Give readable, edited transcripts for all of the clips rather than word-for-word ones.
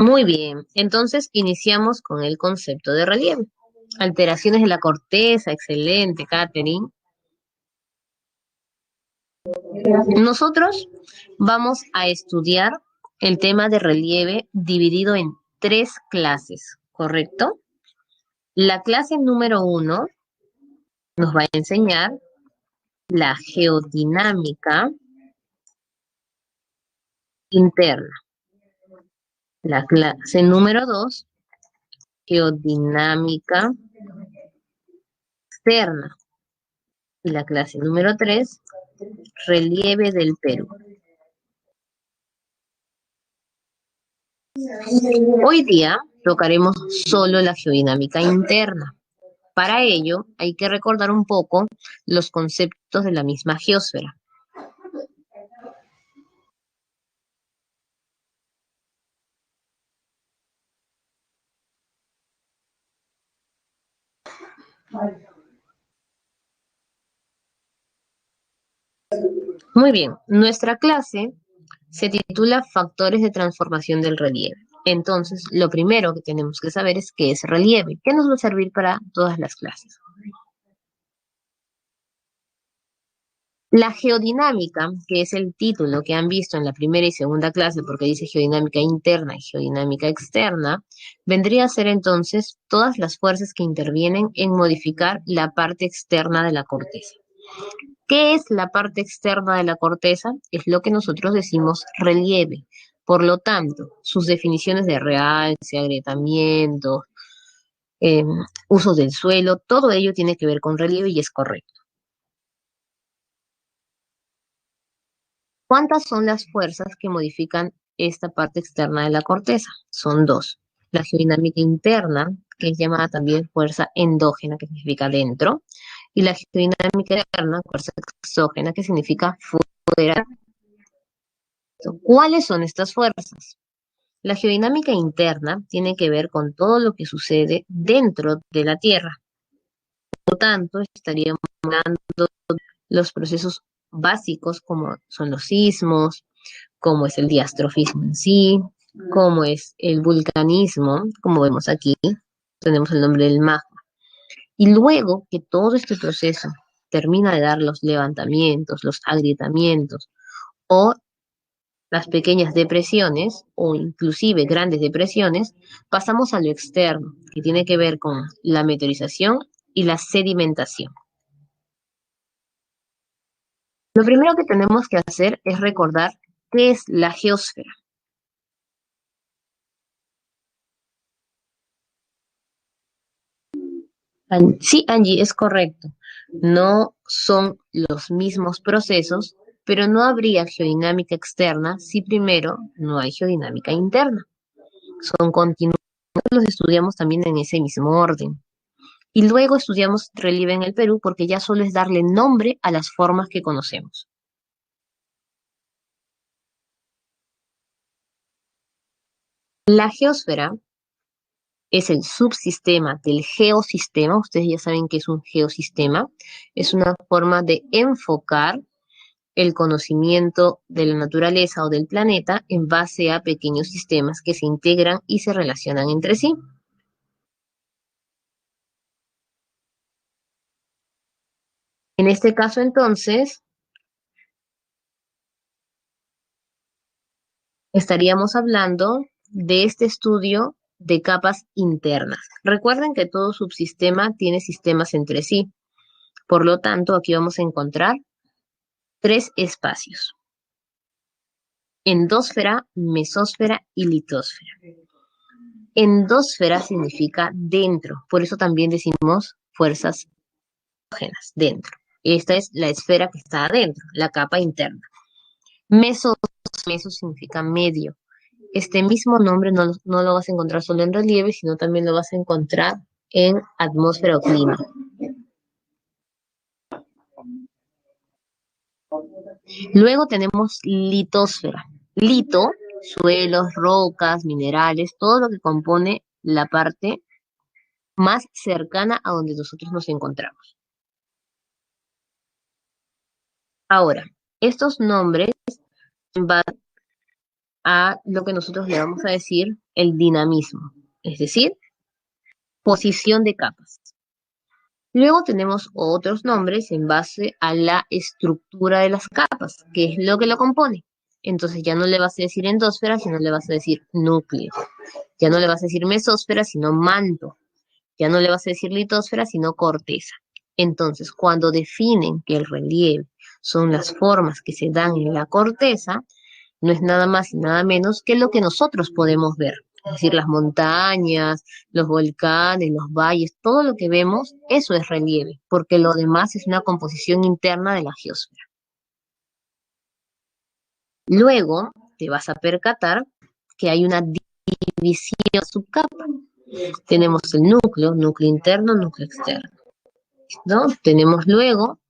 Muy bien, entonces iniciamos con el concepto de relieve. Alteraciones de la corteza, excelente, Catherine. Nosotros vamos a estudiar el tema de relieve dividido en tres clases, ¿correcto? La clase número uno nos va a enseñar la geodinámica interna. La clase número dos, geodinámica externa. Y la clase número tres, relieve del Perú. Hoy día tocaremos solo la geodinámica interna. Para ello, hay que recordar un poco los conceptos de la misma geósfera. Muy bien, nuestra clase se titula Factores de transformación del relieve. Entonces, lo primero que tenemos que saber es qué es relieve, qué nos va a servir para todas las clases. La geodinámica, que es el título que han visto en la primera y segunda clase, porque dice geodinámica interna y geodinámica externa, vendría a ser entonces todas las fuerzas que intervienen en modificar la parte externa de la corteza. ¿Qué es la parte externa de la corteza? Es lo que nosotros decimos relieve. Por lo tanto, sus definiciones de realce, agrietamiento, eh, usos del suelo, todo ello tiene que ver con relieve y es correcto. ¿Cuántas son las fuerzas que modifican esta parte externa de la corteza? Son dos. La geodinámica interna, que es llamada también fuerza endógena, que significa dentro, y la geodinámica externa, fuerza exógena, que significa fuera. ¿Cuáles son estas fuerzas? La geodinámica interna tiene que ver con todo lo que sucede dentro de la Tierra. Por lo tanto, estaríamos hablando de los procesos básicos como son los sismos, como es el diastrofismo en sí, como es el vulcanismo, como vemos aquí, tenemos el nombre del magma. Y luego que todo este proceso termina de dar los levantamientos, los agrietamientos o las pequeñas depresiones o inclusive grandes depresiones, pasamos a lo externo, que tiene que ver con la meteorización y la sedimentación. Lo primero que tenemos que hacer es recordar qué es la geósfera. Sí, Angie, es correcto. No son los mismos procesos, pero no habría geodinámica externa si primero no hay geodinámica interna. Son continuos, los estudiamos también en ese mismo orden. Y luego estudiamos relieve en el Perú porque ya solo es darle nombre a las formas que conocemos. La geósfera es el subsistema del geosistema. Ustedes ya saben que es un geosistema. Es una forma de enfocar el conocimiento de la naturaleza o del planeta en base a pequeños sistemas que se integran y se relacionan entre sí. En este caso, entonces, estaríamos hablando de este estudio de capas internas. Recuerden que todo subsistema tiene sistemas entre sí. Por lo tanto, aquí vamos a encontrar tres espacios: endosfera, mesósfera y litosfera. Endosfera significa dentro, por eso también decimos fuerzas exógenas, dentro. Esta es la esfera que está adentro, la capa interna. Meso, meso significa medio. Este mismo nombre no lo vas a encontrar solo en relieve, sino también lo vas a encontrar en atmósfera o clima. Luego tenemos litosfera. Lito, suelos, rocas, minerales, todo lo que compone la parte más cercana a donde nosotros nos encontramos. Ahora, estos nombres van a lo que nosotros le vamos a decir el dinamismo, es decir, posición de capas. Luego tenemos otros nombres en base a la estructura de las capas, que es lo que lo compone. Entonces ya no le vas a decir endosfera, sino le vas a decir núcleo. Ya no le vas a decir mesósfera, sino manto. Ya no le vas a decir litosfera, sino corteza. Entonces, cuando definen que el relieve son las formas que se dan en la corteza, no es nada más y nada menos que lo que nosotros podemos ver. Es decir, las montañas, los volcanes, los valles, todo lo que vemos, eso es relieve, porque lo demás es una composición interna de la geosfera. Luego te vas a percatar que hay una división subcapa. Tenemos el núcleo, núcleo interno, núcleo externo, ¿no? Tenemos luego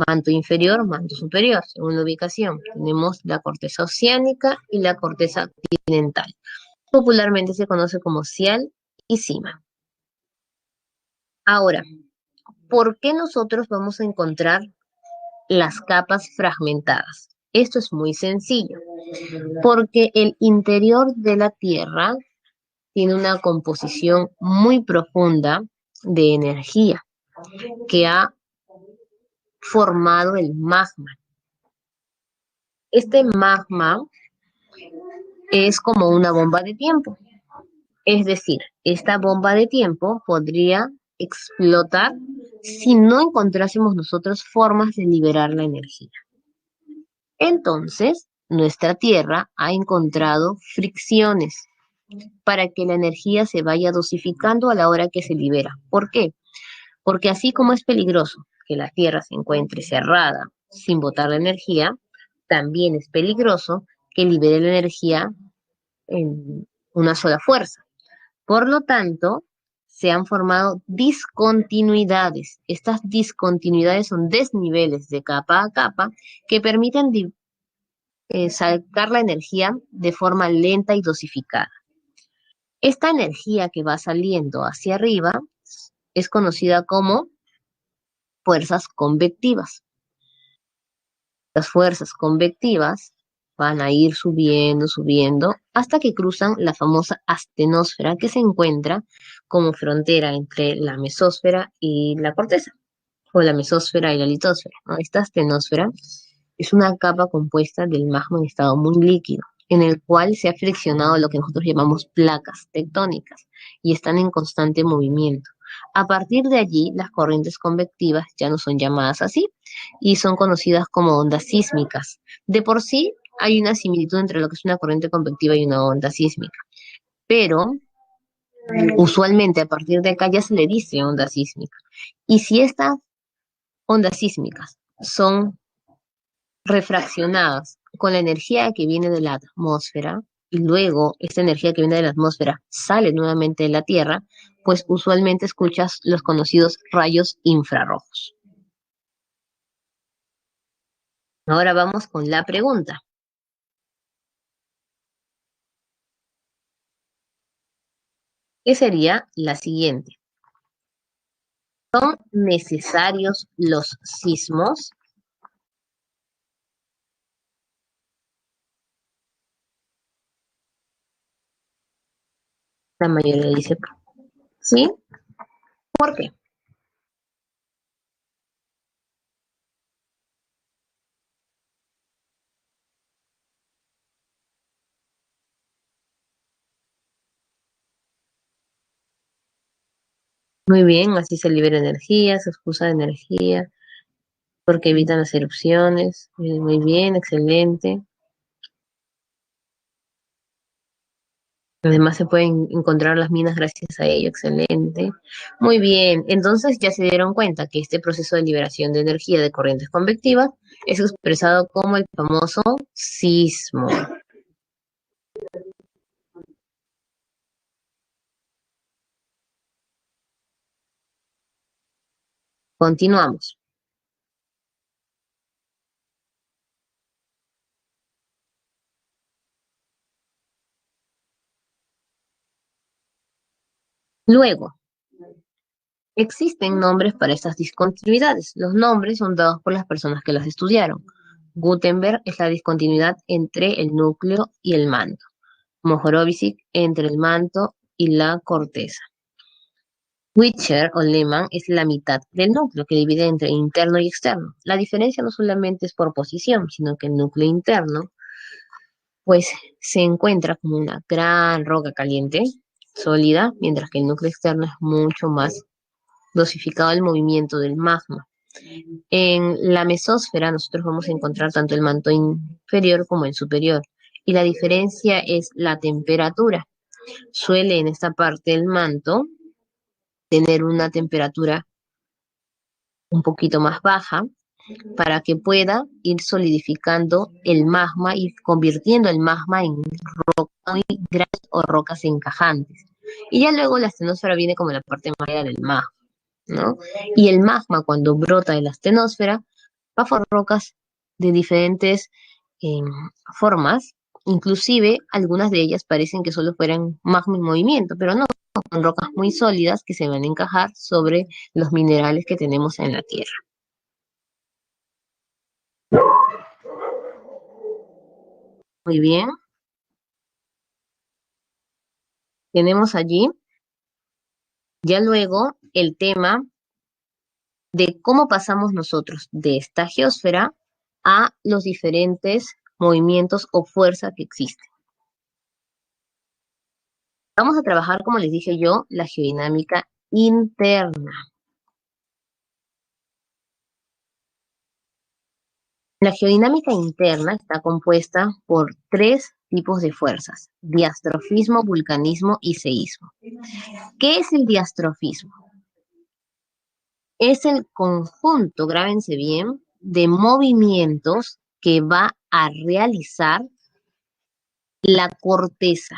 manto inferior, manto superior, según la ubicación. Tenemos la corteza oceánica y la corteza continental. Popularmente se conoce como cial y cima. Ahora, ¿por qué nosotros vamos a encontrar las capas fragmentadas? Esto es muy sencillo, porque el interior de la Tierra tiene una composición muy profunda de energía que ha formado el magma. Este magma es como una bomba de tiempo. Es decir, esta bomba de tiempo podría explotar si no encontrásemos nosotros formas de liberar la energía. Entonces, nuestra Tierra ha encontrado fricciones para que la energía se vaya dosificando a la hora que se libera. ¿Por qué? Porque así como es peligroso que la Tierra se encuentre cerrada sin botar la energía, también es peligroso que libere la energía en una sola fuerza. Por lo tanto, se han formado discontinuidades. Estas discontinuidades son desniveles de capa a capa que permiten sacar la energía de forma lenta y dosificada. Esta energía que va saliendo hacia arriba es conocida como fuerzas convectivas. Las fuerzas convectivas van a ir subiendo, subiendo, hasta que cruzan la famosa astenosfera que se encuentra como frontera entre la mesósfera y la corteza, o la mesósfera y la litosfera, ¿no? Esta astenosfera es una capa compuesta del magma en estado muy líquido, en el cual se ha friccionado lo que nosotros llamamos placas tectónicas y están en constante movimiento. A partir de allí, las corrientes convectivas ya no son llamadas así y son conocidas como ondas sísmicas. De por sí, hay una similitud entre lo que es una corriente convectiva y una onda sísmica, pero usualmente a partir de acá ya se le dice onda sísmica. Y si estas ondas sísmicas son refraccionadas con la energía que viene de la atmósfera y luego esta energía que viene de la atmósfera sale nuevamente de la Tierra, pues usualmente escuchas los conocidos rayos infrarrojos. Ahora vamos con la pregunta, que sería la siguiente. ¿Son necesarios los sismos? La mayoría dice sí. ¿Por qué? Muy bien, así se libera energía, se expulsa energía, porque evitan las erupciones. Muy bien, excelente. Además se pueden encontrar las minas gracias a ello, excelente. Muy bien, entonces ya se dieron cuenta que este proceso de liberación de energía de corrientes convectivas es expresado como el famoso sismo. Continuamos. Luego, existen nombres para estas discontinuidades. Los nombres son dados por las personas que las estudiaron. Gutenberg es la discontinuidad entre el núcleo y el manto. Mohorovičić entre el manto y la corteza. Witcher o Lehmann es la mitad del núcleo que divide entre interno y externo. La diferencia no solamente es por posición, sino que el núcleo interno pues se encuentra como una gran roca caliente, sólida, mientras que el núcleo externo es mucho más dosificado al movimiento del magma. En la mesósfera nosotros vamos a encontrar tanto el manto inferior como el superior, y la diferencia es la temperatura. Suele en esta parte del manto tener una temperatura un poquito más baja para que pueda ir solidificando el magma y convirtiendo el magma en rocas muy grandes o rocas encajantes. Y ya luego la astenosfera viene como la parte más allá del magma, ¿no? Y el magma cuando brota de la astenosfera va a formar rocas de diferentes eh, formas, inclusive algunas de ellas parecen que solo fueran magma en movimiento, pero no, son rocas muy sólidas que se van a encajar sobre los minerales que tenemos en la Tierra. Muy bien, tenemos allí ya luego el tema de cómo pasamos nosotros de esta geósfera a los diferentes movimientos o fuerzas que existen. Vamos a trabajar, como les dije yo, la geodinámica interna. La geodinámica interna está compuesta por tres tipos de fuerzas: diastrofismo, vulcanismo y seísmo. ¿Qué es el diastrofismo? Es el conjunto, grábense bien, de movimientos que va a realizar la corteza.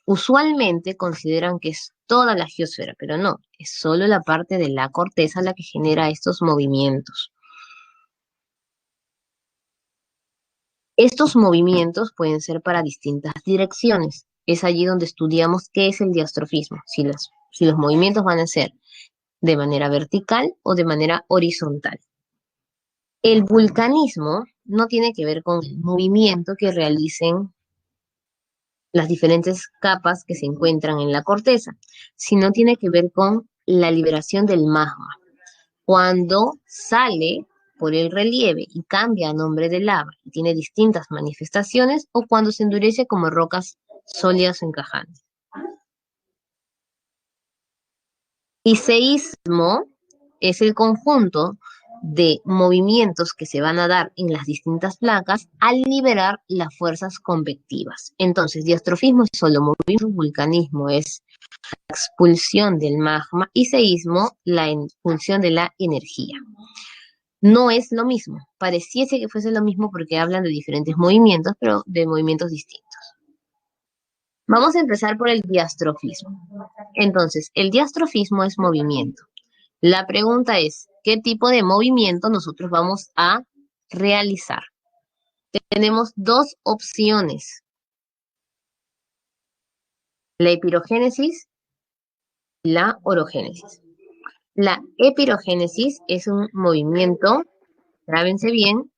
Usualmente consideran que es toda la geosfera, pero no, es solo la parte de la corteza la que genera estos movimientos. Estos movimientos pueden ser para distintas direcciones. Es allí donde estudiamos qué es el diastrofismo, si los movimientos van a ser de manera vertical o de manera horizontal. El vulcanismo no tiene que ver con el movimiento que realicen las diferentes capas que se encuentran en la corteza, sino tiene que ver con la liberación del magma. Cuando sale por el relieve y cambia a nombre de lava y tiene distintas manifestaciones, o cuando se endurece como rocas sólidas o encajantes. Y seísmo es el conjunto de movimientos que se van a dar en las distintas placas al liberar las fuerzas convectivas. Entonces, diastrofismo es solo movimiento, vulcanismo es la expulsión del magma y seísmo la expulsión de la energía. No es lo mismo, pareciese que fuese lo mismo porque hablan de diferentes movimientos, pero de movimientos distintos. Vamos a empezar por el diastrofismo. Entonces, el diastrofismo es movimiento. La pregunta es, ¿qué tipo de movimiento nosotros vamos a realizar? Tenemos dos opciones: la epirogénesis y la orogénesis. La epirogénesis es un movimiento, grábense bien,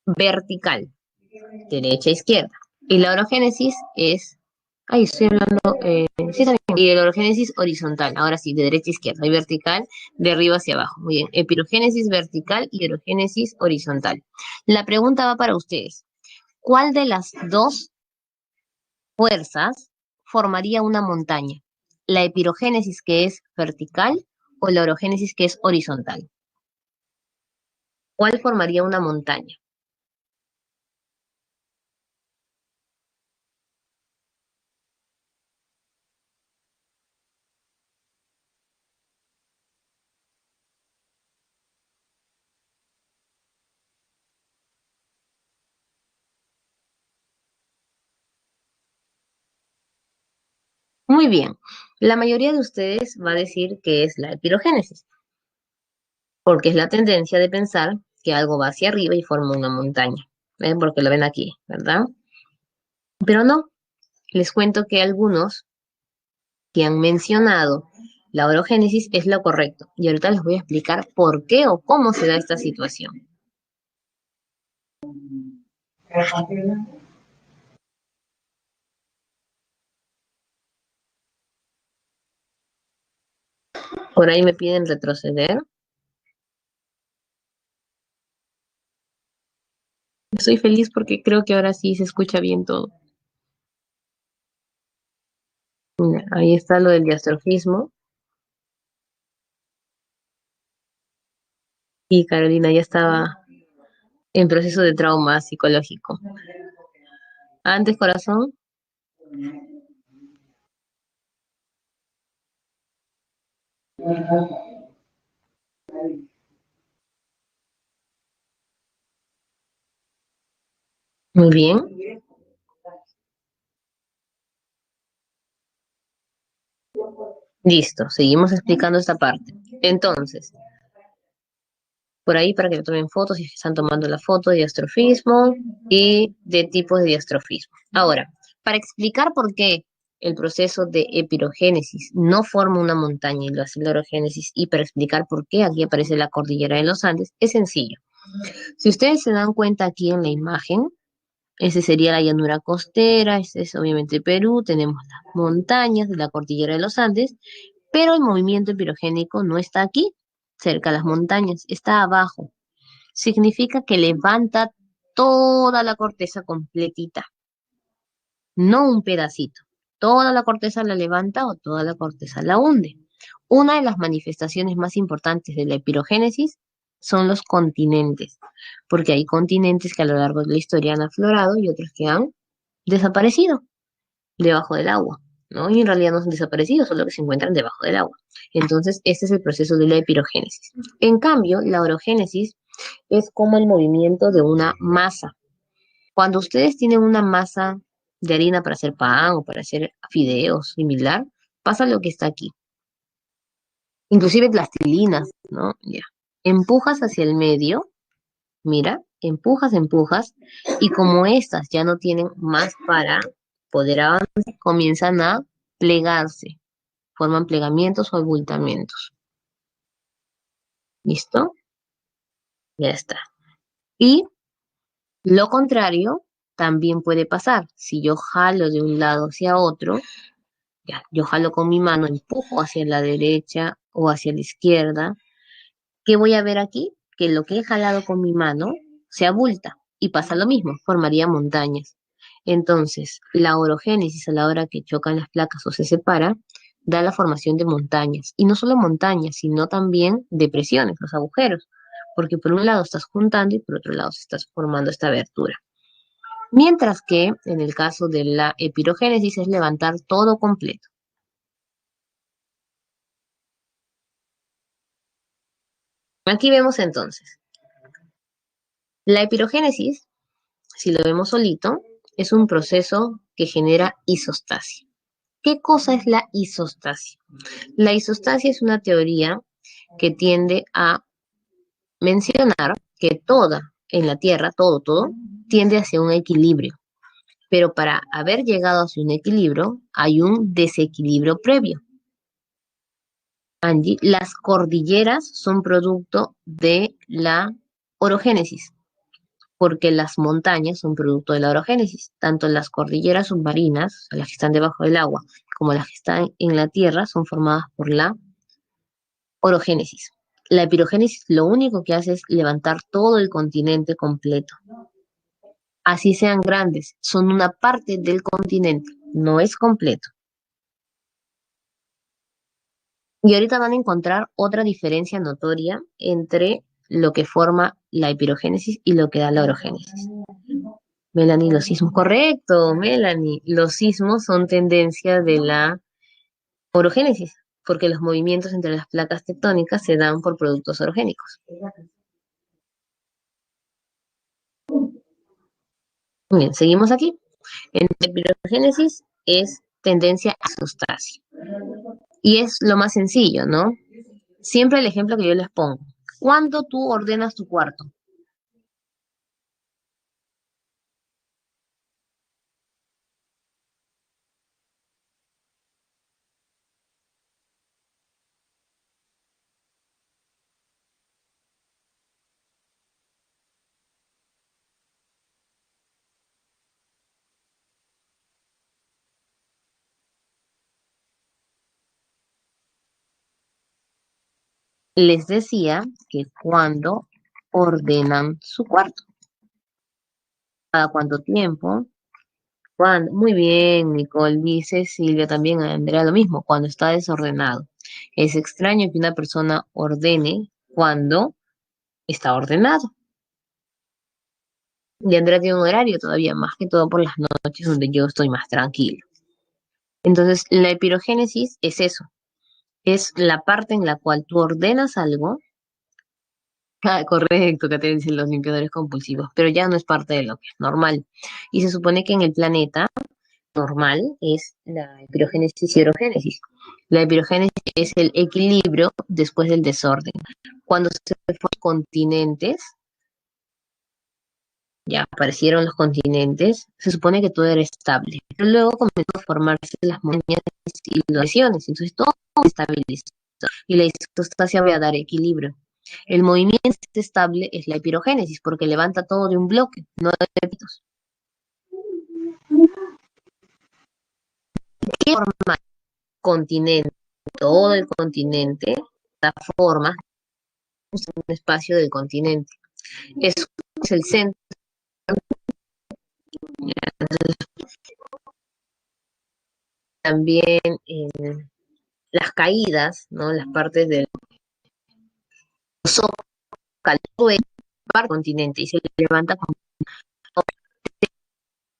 vertical, derecha a izquierda. Y la orogénesis es, ay, estoy hablando, sí está bien. Y la orogénesis horizontal, ahora sí, de derecha a izquierda, y vertical, de arriba hacia abajo. Muy bien, epirogénesis vertical y orogénesis horizontal. La pregunta va para ustedes. ¿Cuál de las dos fuerzas formaría una montaña? ¿La epirogénesis, que es vertical, o la orogénesis, que es horizontal? ¿Cuál formaría una montaña? Muy bien, la mayoría de ustedes va a decir que es la epirogénesis, porque es la tendencia de pensar que algo va hacia arriba y forma una montaña. ¿Ven? Porque lo ven aquí, ¿verdad? Pero no, les cuento que algunos que han mencionado la orogénesis es lo correcto. Y ahorita les voy a explicar por qué o cómo se da esta situación. Por ahí me piden retroceder. Estoy feliz porque creo que ahora sí se escucha bien todo. Mira, ahí está lo del diastrofismo y Carolina ya estaba en proceso de trauma psicológico. Antes, corazón, muy bien. Listo, seguimos explicando esta parte. Entonces, por ahí para que le tomen fotos y están tomando la foto de diastrofismo y de tipos de diastrofismo. Ahora, para explicar por qué el proceso de epirogénesis no forma una montaña y lo hace la orogénesis y para explicar por qué aquí aparece la cordillera de los Andes, es sencillo. Si ustedes se dan cuenta aquí en la imagen, ese sería la llanura costera, ese es obviamente Perú, tenemos las montañas de la cordillera de los Andes, pero el movimiento epirogénico no está aquí, cerca de las montañas, está abajo. Significa que levanta toda la corteza completita, no un pedacito. Toda la corteza la levanta o toda la corteza la hunde. Una de las manifestaciones más importantes de la epirogénesis son los continentes, porque hay continentes que a lo largo de la historia han aflorado y otros que han desaparecido debajo del agua, ¿no? Y en realidad no han desaparecido, solo que se encuentran debajo del agua. Entonces, este es el proceso de la epirogénesis. En cambio, la orogénesis es como el movimiento de una masa. Cuando ustedes tienen una masa de harina para hacer pan o para hacer fideos similar, pasa lo que está aquí. Inclusive plastilinas, ¿no? Ya. Empujas hacia el medio, mira, empujas, y como estas ya no tienen más para poder avanzar, comienzan a plegarse, forman plegamientos o abultamientos. ¿Listo? Ya está. Y lo contrario también puede pasar. Si yo jalo de un lado hacia otro, ya, yo jalo con mi mano, empujo hacia la derecha o hacia la izquierda. ¿Qué voy a ver aquí? Que lo que he jalado con mi mano se abulta y pasa lo mismo, formaría montañas. Entonces, la orogénesis a la hora que chocan las placas o se separa, da la formación de montañas. Y no solo montañas, sino también depresiones, los agujeros. Porque por un lado estás juntando y por otro lado se estás formando esta abertura. Mientras que en el caso de la epirogénesis es levantar todo completo. Aquí vemos entonces, la epirogénesis, si lo vemos solito, es un proceso que genera isostasia. ¿Qué cosa es la isostasia? La isostasia es una teoría que tiende a mencionar que toda en la Tierra, todo, tiende hacia un equilibrio. Pero para haber llegado hacia un equilibrio, hay un desequilibrio previo. Angie, las cordilleras son producto de la orogénesis, porque las montañas son producto de la orogénesis. Tanto las cordilleras submarinas, las que están debajo del agua, como las que están en la tierra, son formadas por la orogénesis. La epirogénesis lo único que hace es levantar todo el continente completo. Así sean grandes, son una parte del continente, no es completo. Y ahorita van a encontrar otra diferencia notoria entre lo que forma la epirogénesis y lo que da la orogénesis. Melanie, los sismos, correcto, Melanie. Los sismos son tendencia de la orogénesis, porque los movimientos entre las placas tectónicas se dan por productos orogénicos. Muy bien, seguimos aquí. En la epirogénesis es tendencia a isostasia. Y es lo más sencillo, ¿no? Siempre el ejemplo que yo les pongo. ¿Cuándo tú ordenas tu cuarto? Les decía que cuando ordenan su cuarto, cada cuánto tiempo, cuando, muy bien, Nicole, dice Silvia también, Andrea, lo mismo, cuando está desordenado. Es extraño que una persona ordene cuando está ordenado. Y Andrea tiene un horario todavía, más que todo por las noches donde yo estoy más tranquilo. Entonces, la epirogénesis es eso, es la parte en la cual tú ordenas algo. Ah, correcto, que te dicen los limpiadores compulsivos, pero ya no es parte de lo que es normal. Y se supone que en el planeta normal es la epirogénesis y hidrogénesis. La epirogénesis es el equilibrio después del desorden. Cuando se forman continentes, ya aparecieron los continentes, se supone que todo era estable. Pero luego comenzó a formarse las montañas y las lesiones, entonces todo se estabilizó. Y la isostasia va a dar equilibrio. El movimiento estable es la epirogénesis, porque levanta todo de un bloque, no de pepitos. ¿Qué forma continente? Todo el continente, la forma, es un espacio del continente. Es el centro. También las caídas, ¿no? Las partes del zócalo es parte del continente y se levanta con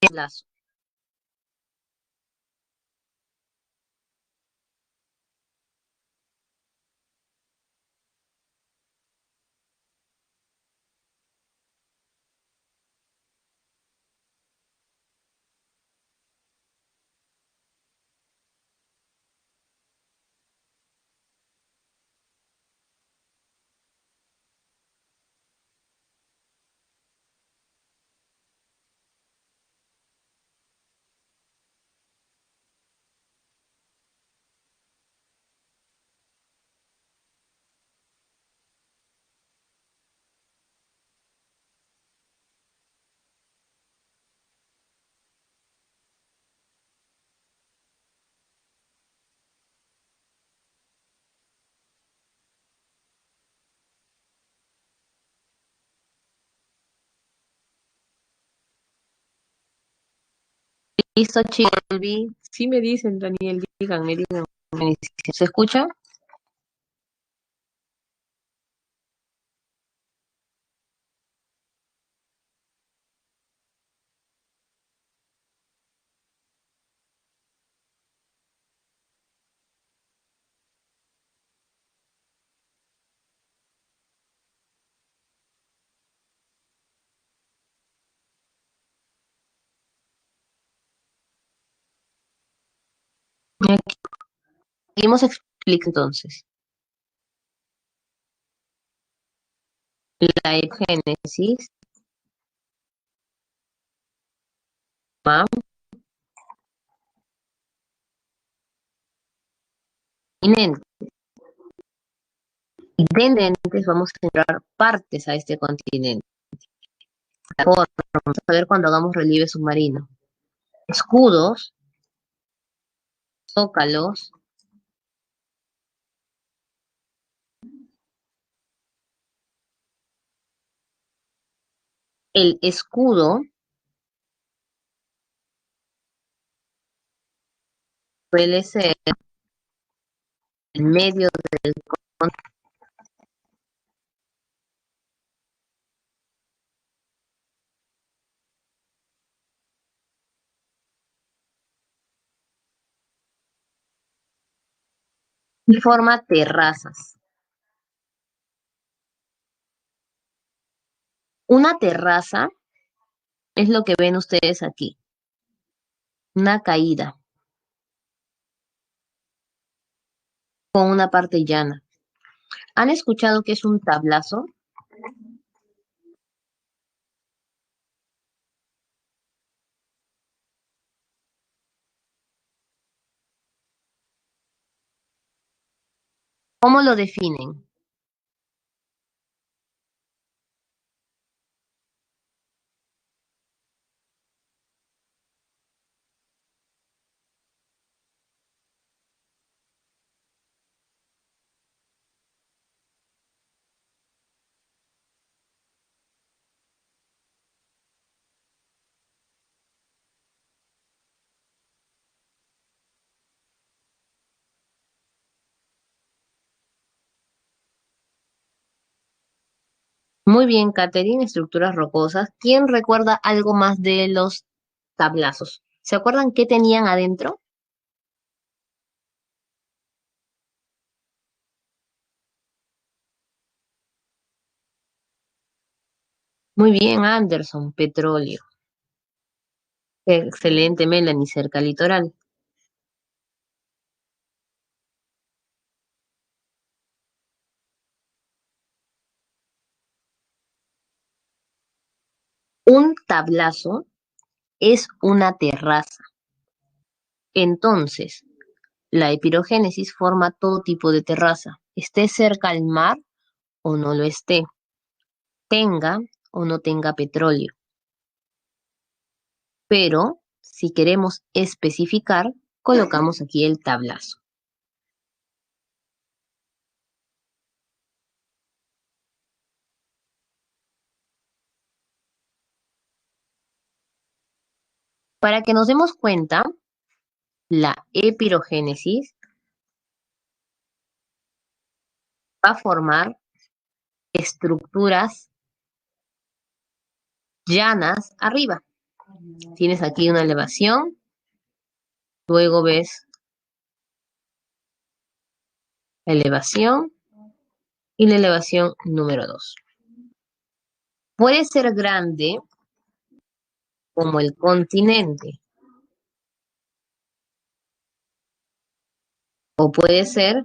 un lazo. Listo, chicos. Sí me dicen, Daniel, digan. ¿Se escucha? Aquí seguimos explicando entonces. La epigénesis va continente. Y continentes vamos a encontrar partes a este continente. Vamos a ver cuando hagamos relieve submarino. Escudos, zócalos. El escudo suele ser en medio del y forma terrazas. Una terraza es lo que ven ustedes aquí, una caída con una parte llana. ¿Han escuchado que es un tablazo? ¿Cómo lo definen? Muy bien, Catherine, estructuras rocosas. ¿Quién recuerda algo más de los tablazos? ¿Se acuerdan qué tenían adentro? Muy bien, Anderson, petróleo. Excelente, Melanie, cerca al litoral. Un tablazo es una terraza. Entonces, la epirogénesis forma todo tipo de terraza, esté cerca al mar o no lo esté, tenga o no tenga petróleo. Pero si queremos especificar, colocamos aquí el tablazo. Para que nos demos cuenta, la epirogénesis va a formar estructuras llanas arriba. Tienes aquí una elevación, luego ves la elevación y la elevación número 2. Puede ser grande como el continente o puede ser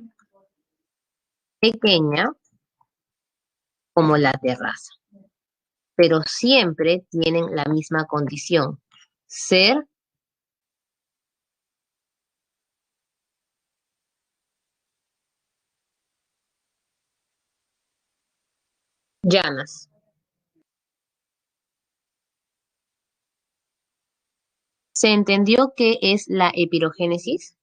pequeña como la terraza, pero siempre tienen la misma condición, ser llanas. ¿Se entendió qué es la epirogénesis?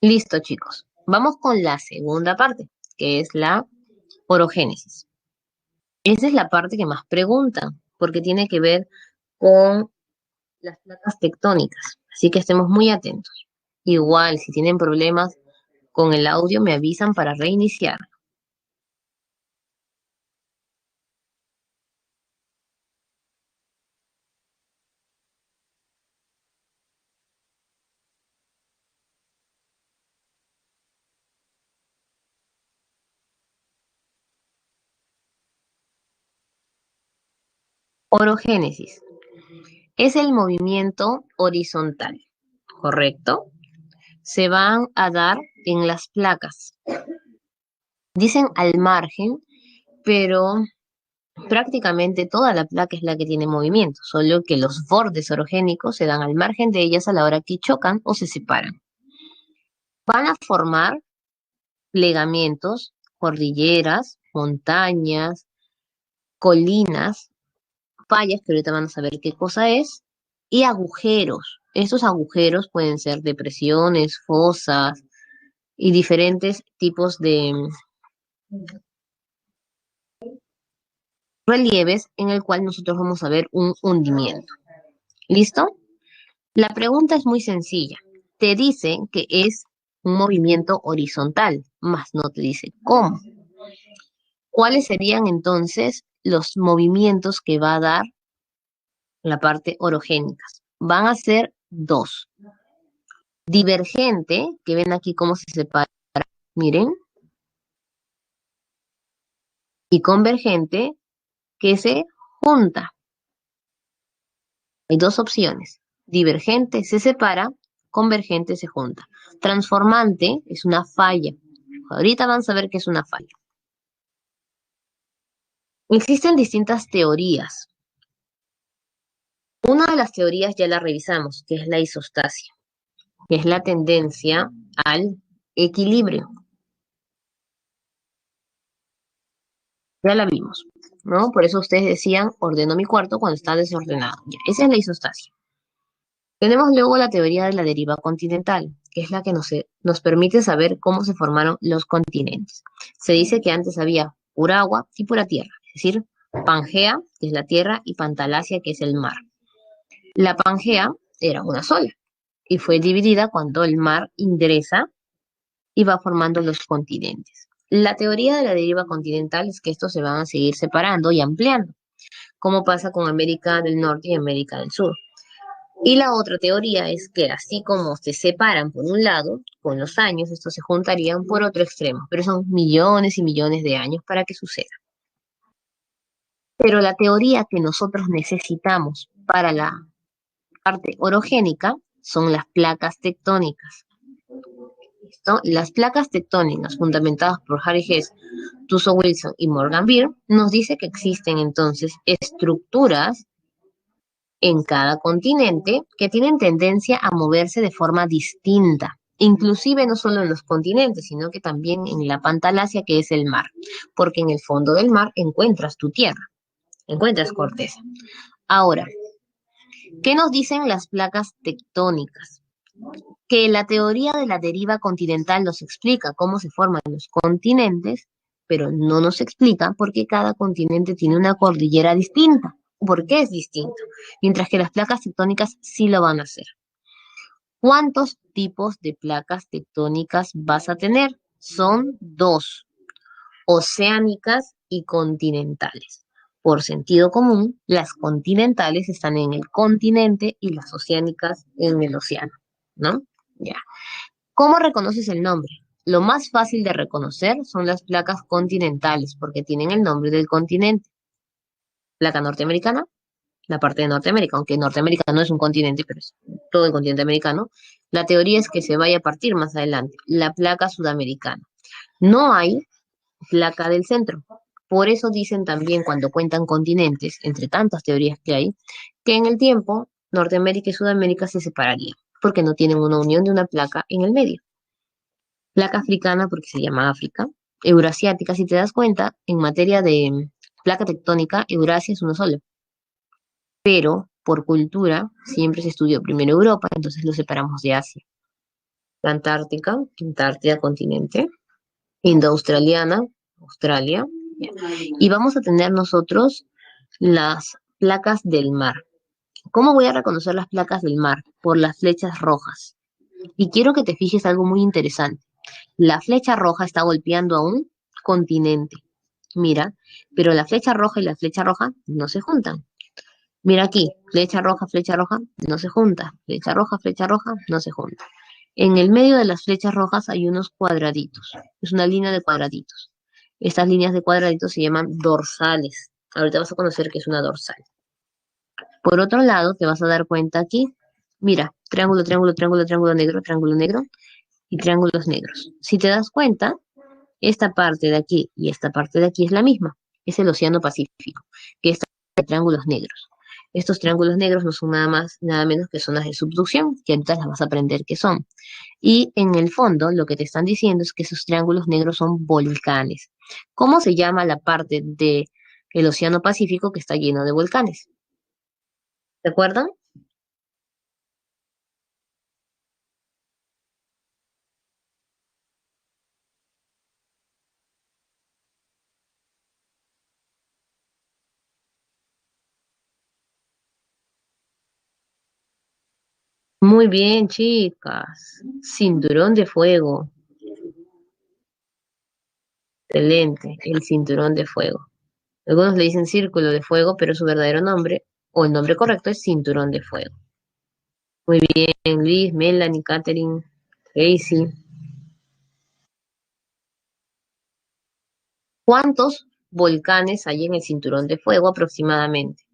Listo, chicos. Vamos con la segunda parte, que es la orogénesis. Esa es la parte que más preguntan, porque tiene que ver con las placas tectónicas. Así que estemos muy atentos. Igual, si tienen problemas con el audio, me avisan para reiniciar. Orogénesis es el movimiento horizontal, ¿correcto? Se van a dar en las placas. Dicen al margen, pero prácticamente toda la placa es la que tiene movimiento, solo que los bordes orogénicos se dan al margen de ellas a la hora que chocan o se separan. Van a formar plegamientos, cordilleras, montañas, colinas, fallas, que ahorita van a saber qué cosa es, y agujeros. Estos agujeros pueden ser depresiones, fosas y diferentes tipos de relieves en el cual nosotros vamos a ver un hundimiento. ¿Listo? La pregunta es muy sencilla. Te dice que es un movimiento horizontal, más no te dice cómo. ¿Cuáles serían entonces los movimientos que va a dar la parte orogénica? Van a ser dos. Divergente, que ven aquí cómo se separa, miren, y convergente, que se junta. Hay dos opciones. Divergente se separa, convergente se junta. Transformante es una falla. Ahorita van a saber qué es una falla. Existen distintas teorías. Una de las teorías ya la revisamos, que es la isostasia, que es la tendencia al equilibrio. Ya la vimos, ¿no? Por eso ustedes decían, ordeno mi cuarto cuando está desordenado. Ya, esa es la isostasia. Tenemos luego la teoría de la deriva continental, que es la que nos permite saber cómo se formaron los continentes. Se dice que antes había pura agua y pura tierra, es decir, Pangea, que es la tierra, y Pantalacia, que es el mar. La Pangea era una sola y fue dividida cuando el mar ingresa y va formando los continentes. La teoría de la deriva continental es que estos se van a seguir separando y ampliando, como pasa con América del Norte y América del Sur. Y la otra teoría es que así como se separan por un lado, con los años estos se juntarían por otro extremo, pero son millones y millones de años para que suceda. Pero la teoría que nosotros necesitamos para la parte orogénica son las placas tectónicas. ¿Listo? Las placas tectónicas, fundamentadas por Harry Hess, Tuso Wilson y Morgan Beer, nos dice que existen entonces estructuras en cada continente que tienen tendencia a moverse de forma distinta, inclusive no solo en los continentes, sino que también en la pantalacia que es el mar, porque en el fondo del mar encuentras tu tierra, encuentras corteza. Ahora, ¿qué nos dicen las placas tectónicas? Que la teoría de la deriva continental nos explica cómo se forman los continentes, pero no nos explica por qué cada continente tiene una cordillera distinta, por qué es distinto, mientras que las placas tectónicas sí lo van a hacer. ¿Cuántos tipos de placas tectónicas vas a tener? Son dos, oceánicas y continentales. Por sentido común, las continentales están en el continente y las oceánicas en el océano, ¿no? Ya. ¿Cómo reconoces el nombre? Lo más fácil de reconocer son las placas continentales, porque tienen el nombre del continente. Placa norteamericana, la parte de Norteamérica, aunque Norteamérica no es un continente, pero es todo el continente americano. La teoría es que se vaya a partir más adelante. La placa sudamericana. No hay placa del centro. Por eso dicen también cuando cuentan continentes, entre tantas teorías que hay, que en el tiempo Norteamérica y Sudamérica se separarían, porque no tienen una unión de una placa en el medio. Placa africana porque se llama África, eurasiática, si te das cuenta, en materia de placa tectónica, Eurasia es uno solo, pero por cultura siempre se estudió primero Europa, entonces lo separamos de Asia. La Antártica, Antártida continente, Indo-Australiana, Australia, y vamos a tener nosotros las placas del mar. ¿Cómo voy a reconocer las placas del mar? Por las flechas rojas. Y quiero que te fijes algo muy interesante. La flecha roja está golpeando a un continente. Mira, pero la flecha roja y la flecha roja no se juntan. Mira aquí, flecha roja, no se junta. Flecha roja, no se junta. En el medio de las flechas rojas hay unos cuadraditos. Es una línea de cuadraditos. Estas líneas de cuadraditos se llaman dorsales. Ahorita vas a conocer qué es una dorsal. Por otro lado, te vas a dar cuenta aquí. Mira, triángulo, triángulo, triángulo, triángulo negro y triángulos negros. Si te das cuenta, esta parte de aquí y esta parte de aquí es la misma. Es el Océano Pacífico, que está de triángulos negros. Estos triángulos negros no son nada más, nada menos que zonas de subducción, que ahorita las vas a aprender qué son. Y en el fondo, lo que te están diciendo es que esos triángulos negros son volcanes. ¿Cómo se llama la parte del Océano Pacífico que está lleno de volcanes? ¿Se acuerdan? Muy bien, chicas. Cinturón de fuego. Excelente, el cinturón de fuego. Algunos le dicen círculo de fuego, pero su verdadero nombre, o el nombre correcto, es cinturón de fuego. Muy bien, Luis, Melanie, Catherine, Tracy. ¿Cuántos volcanes hay en el cinturón de fuego aproximadamente?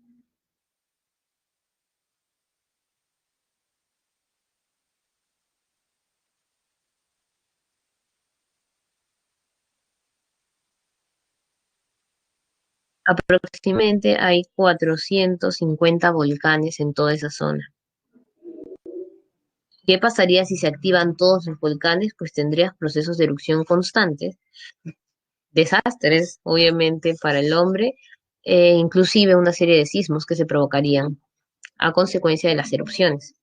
Aproximadamente hay 450 volcanes en toda esa zona. ¿Qué pasaría si se activan todos los volcanes? Pues tendrías procesos de erupción constantes, desastres, obviamente, para el hombre, e inclusive una serie de sismos que se provocarían a consecuencia de las erupciones.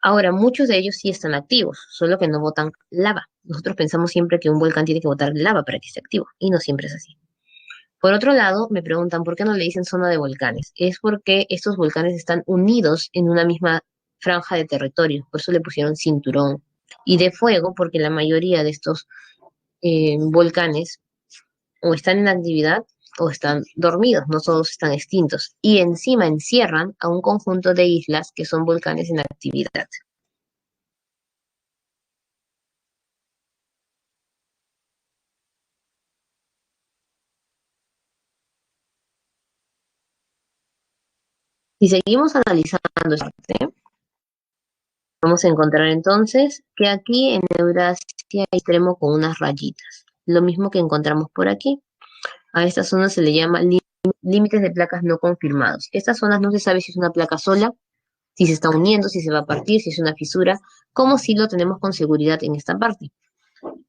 Ahora, muchos de ellos sí están activos, solo que no botan lava. Nosotros pensamos siempre que un volcán tiene que botar lava para que esté activo, y no siempre es así. Por otro lado, me preguntan por qué no le dicen zona de volcanes. Es porque estos volcanes están unidos en una misma franja de territorio, por eso le pusieron cinturón. Y de fuego, porque la mayoría de estos volcanes o están en actividad o están dormidos, no todos están extintos. Y encima encierran a un conjunto de islas que son volcanes en actividad. Si seguimos analizando esta parte, vamos a encontrar entonces que aquí en Eurasia hay extremo con unas rayitas. Lo mismo que encontramos por aquí. A esta zona se le llama límites de placas no confirmados. Estas zonas no se sabe si es una placa sola, si se está uniendo, si se va a partir, si es una fisura, como si lo tenemos con seguridad en esta parte.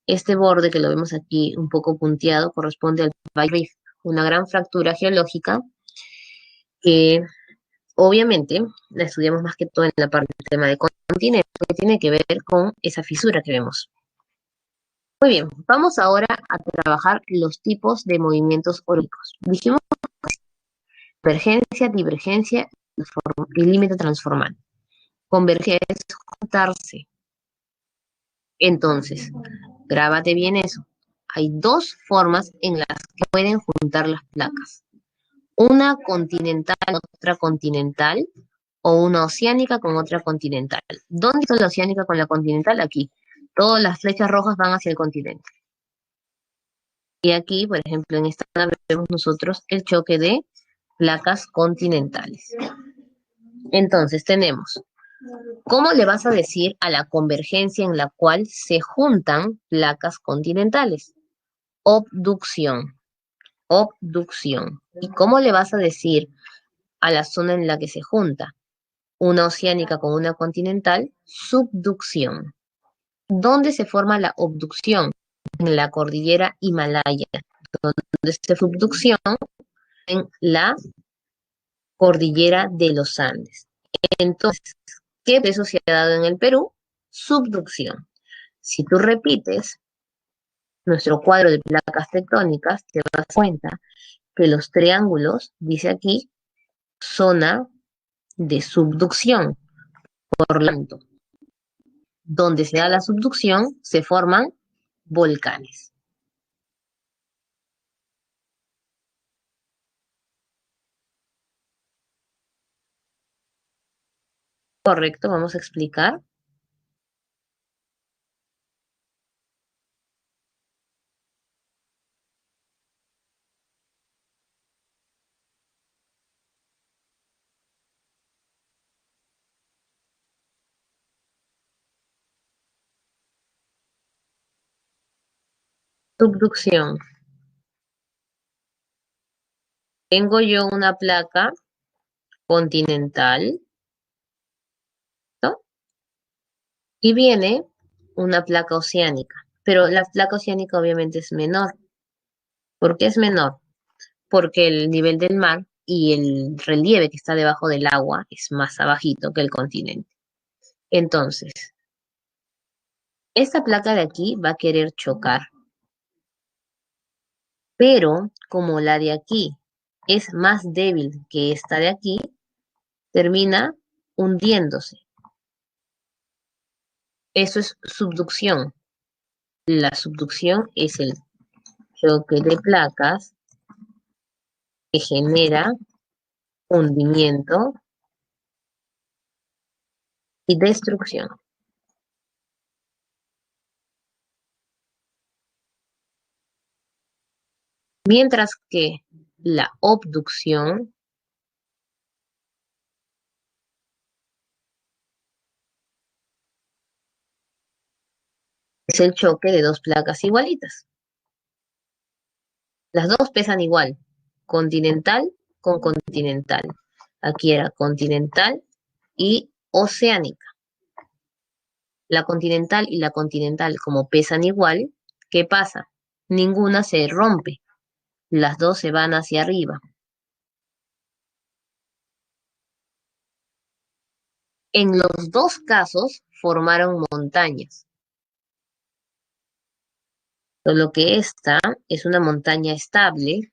Este borde que lo vemos aquí un poco punteado corresponde al Valle Rift, una gran fractura geológica que obviamente la estudiamos más que todo en la parte del tema de continente, que tiene que ver con esa fisura que vemos. Muy bien, vamos ahora a trabajar los tipos de movimientos orbicos. Dijimos convergencia, divergencia y límite transformante. Convergencia es juntarse. Entonces, grábate bien eso. Hay dos formas en las que pueden juntar las placas. Una continental, otra continental, o una oceánica con otra continental. ¿Dónde está la oceánica con la continental? Aquí. Todas las flechas rojas van hacia el continente. Y aquí, por ejemplo, en esta vemos nosotros el choque de placas continentales. Entonces tenemos, ¿cómo le vas a decir a la convergencia en la cual se juntan placas continentales? Obducción, obducción. ¿Y cómo le vas a decir a la zona en la que se junta una oceánica con una continental? Subducción. ¿Dónde se forma la obducción? En la cordillera Himalaya. ¿Dónde se subducción? En la cordillera de los Andes. Entonces, ¿qué peso se ha dado en el Perú? Subducción. Si tú repites nuestro cuadro de placas tectónicas, te das cuenta que los triángulos, dice aquí, zona de subducción. Por lo tanto, donde se da la subducción, se forman volcanes. Correcto, vamos a explicar. Subducción. Tengo yo una placa continental, ¿no? Y viene una placa oceánica, pero la placa oceánica obviamente es menor. ¿Por qué es menor? Porque el nivel del mar y el relieve que está debajo del agua es más abajito que el continente. Entonces, esta placa de aquí va a querer chocar, pero como la de aquí es más débil que esta de aquí, termina hundiéndose. Eso es subducción. La subducción es el choque de placas que genera hundimiento y destrucción. Mientras que la obducción es el choque de dos placas igualitas. Las dos pesan igual, continental con continental. Aquí era continental y oceánica. La continental y la continental, como pesan igual, ¿qué pasa? Ninguna se rompe, las dos se van hacia arriba. En los dos casos formaron montañas, solo que esta es una montaña estable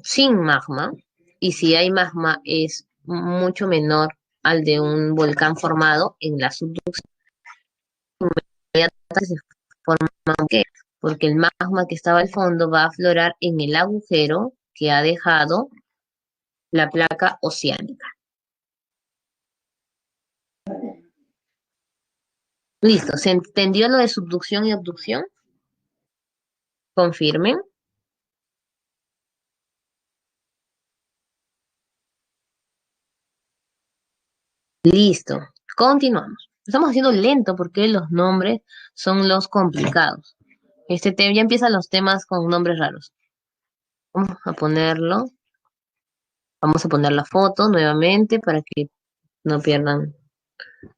sin magma, y si hay magma es mucho menor al de un volcán formado en la subducción, inmediatamente se forma un qué, porque el magma que estaba al fondo va a aflorar en el agujero que ha dejado la placa oceánica. Listo, ¿se entendió lo de subducción y abducción? Confirmen. Listo, continuamos. Estamos haciendo lento porque los nombres son los complicados. Este tema ya empiezan los temas con nombres raros. Vamos a ponerlo, vamos a poner la foto nuevamente para que no pierdan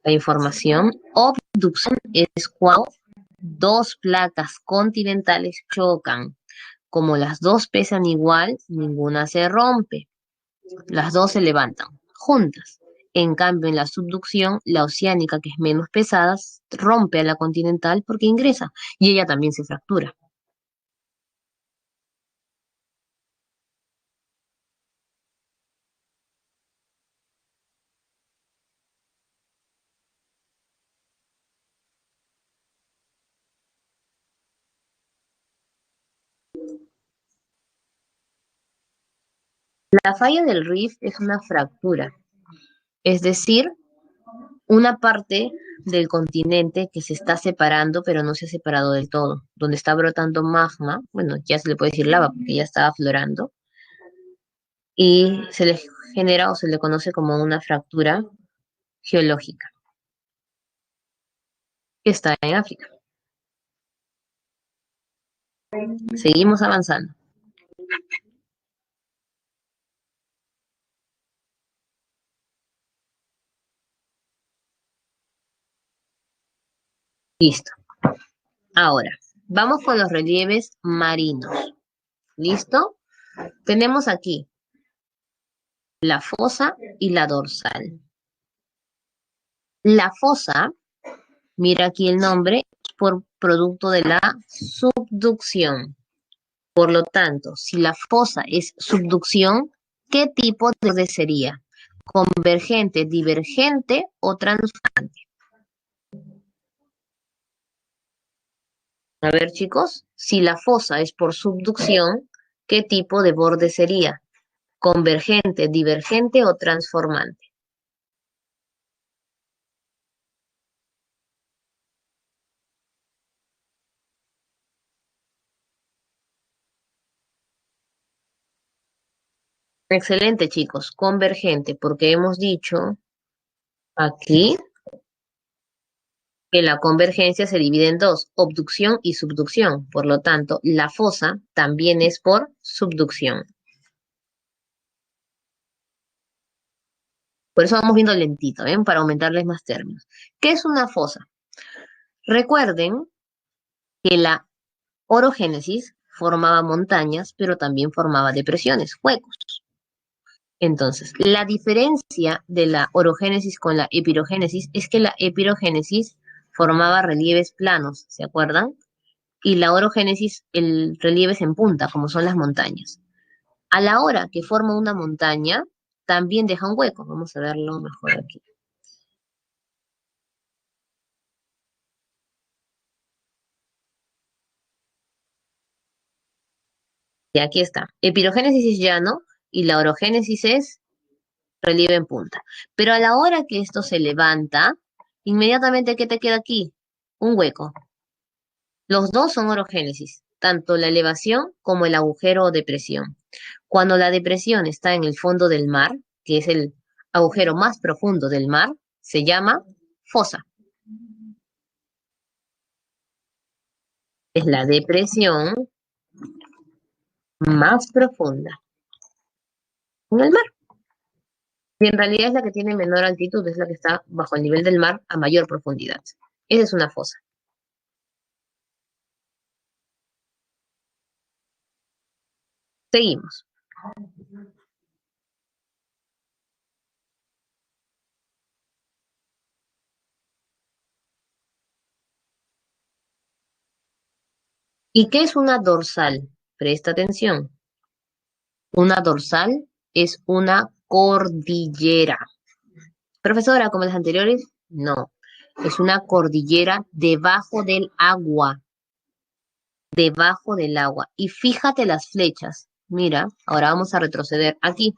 la información. Obducción es cuando dos placas continentales chocan. Como las dos pesan igual, ninguna se rompe. Las dos se levantan juntas. En cambio, en la subducción, la oceánica, que es menos pesada, rompe a la continental porque ingresa y ella también se fractura. La falla del rift es una fractura, es decir, una parte del continente que se está separando, pero no se ha separado del todo, donde está brotando magma, bueno, ya se le puede decir lava porque ya está aflorando, y se le genera o se le conoce como una fractura geológica, que está en África. Seguimos avanzando. Listo. Ahora, vamos con los relieves marinos. ¿Listo? Tenemos aquí la fosa y la dorsal. La fosa, mira aquí el nombre, es por producto de la subducción. Por lo tanto, si la fosa es subducción, ¿qué tipo de borde sería? ¿Convergente, divergente o transformante? A ver, chicos, si la fosa es por subducción, ¿qué tipo de borde sería? ¿Convergente, divergente o transformante? Excelente, chicos, convergente, porque hemos dicho aquí que la convergencia se divide en dos, obducción y subducción. Por lo tanto, la fosa también es por subducción. Por eso vamos viendo lentito, ¿ven? Para aumentarles más términos. ¿Qué es una fosa? Recuerden que la orogénesis formaba montañas, pero también formaba depresiones, huecos. Entonces, la diferencia de la orogénesis con la epirogénesis es que la epirogénesis formaba relieves planos, ¿se acuerdan? Y la orogénesis, el relieve es en punta, como son las montañas. A la hora que forma una montaña, también deja un hueco. Vamos a verlo mejor aquí. Y aquí está. Epirogénesis es llano y la orogénesis es relieve en punta. Pero a la hora que esto se levanta, inmediatamente, ¿qué te queda aquí? Un hueco. Los dos son orogénesis, tanto la elevación como el agujero o depresión. Cuando la depresión está en el fondo del mar, que es el agujero más profundo del mar, se llama fosa. Es la depresión más profunda en el mar. Y en realidad es la que tiene menor altitud, es la que está bajo el nivel del mar a mayor profundidad. Esa es una fosa. Seguimos. ¿Y qué es una dorsal? Presta atención. Una dorsal es una cordillera. Profesora, como las anteriores, no. Es una cordillera debajo del agua. Y fíjate las flechas. Mira, ahora vamos a retroceder aquí.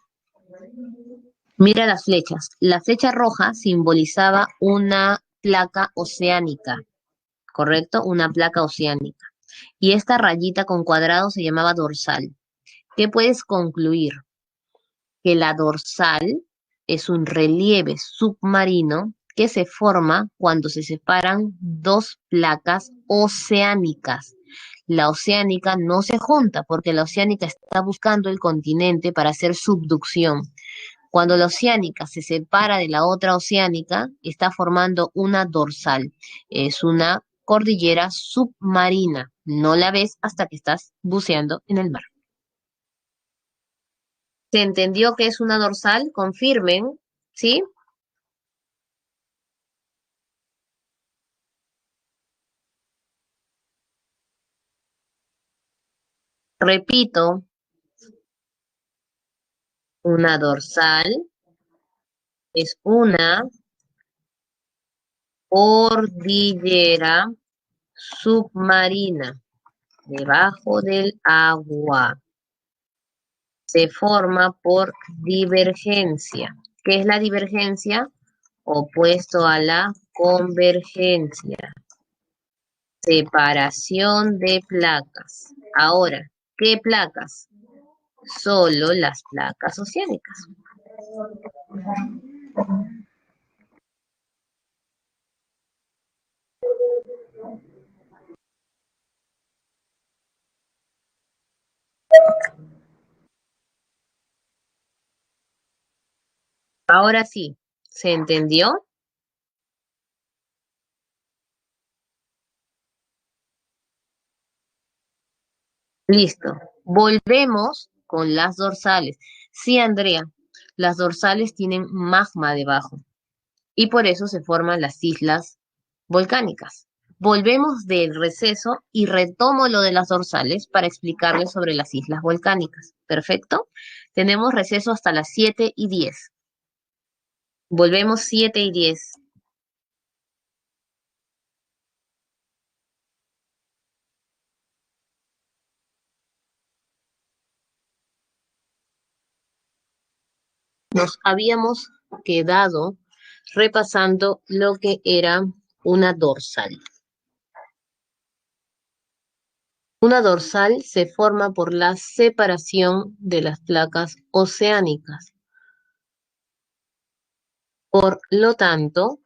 Mira las flechas. La flecha roja simbolizaba una placa oceánica, ¿correcto? Una placa oceánica. Y esta rayita con cuadrado se llamaba dorsal. ¿Qué puedes concluir? Que la dorsal es un relieve submarino que se forma cuando se separan dos placas oceánicas. La oceánica no se junta porque la oceánica está buscando el continente para hacer subducción. Cuando la oceánica se separa de la otra oceánica, está formando una dorsal. Es una cordillera submarina. No la ves hasta que estás buceando en el mar. ¿Se entendió que es una dorsal? Confirmen, ¿sí? Repito, una dorsal es una cordillera submarina debajo del agua. Se forma por divergencia. ¿Qué es la divergencia? Opuesto a la convergencia. Separación de placas. Ahora, ¿qué placas? Solo las placas oceánicas. Ahora sí, ¿se entendió? Listo. Volvemos con las dorsales. Sí, Andrea, las dorsales tienen magma debajo y por eso se forman las islas volcánicas. Volvemos del receso y retomo lo de las dorsales para explicarles sobre las islas volcánicas. ¿Perfecto? Tenemos receso hasta las 7:10. Volvemos 7:10. Nos habíamos quedado repasando lo que era una dorsal. Una dorsal se forma por la separación de las placas oceánicas. Por lo tanto,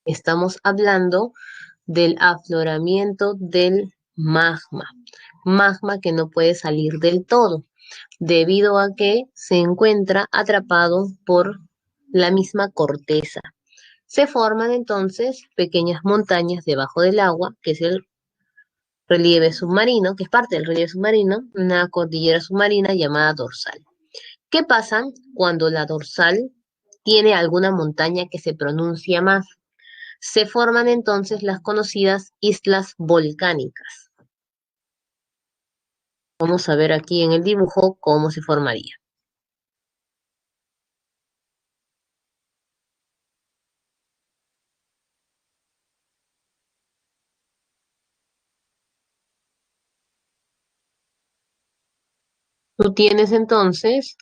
estamos hablando del afloramiento del magma. Magma que no puede salir del todo, debido a que se encuentra atrapado por la misma corteza. Se forman entonces pequeñas montañas debajo del agua, que es el relieve submarino, que es parte del relieve submarino, una cordillera submarina llamada dorsal. ¿Qué pasa cuando la dorsal tiene alguna montaña que se pronuncia más? Se forman entonces las conocidas islas volcánicas. Vamos a ver aquí en el dibujo cómo se formaría. Tú tienes entonces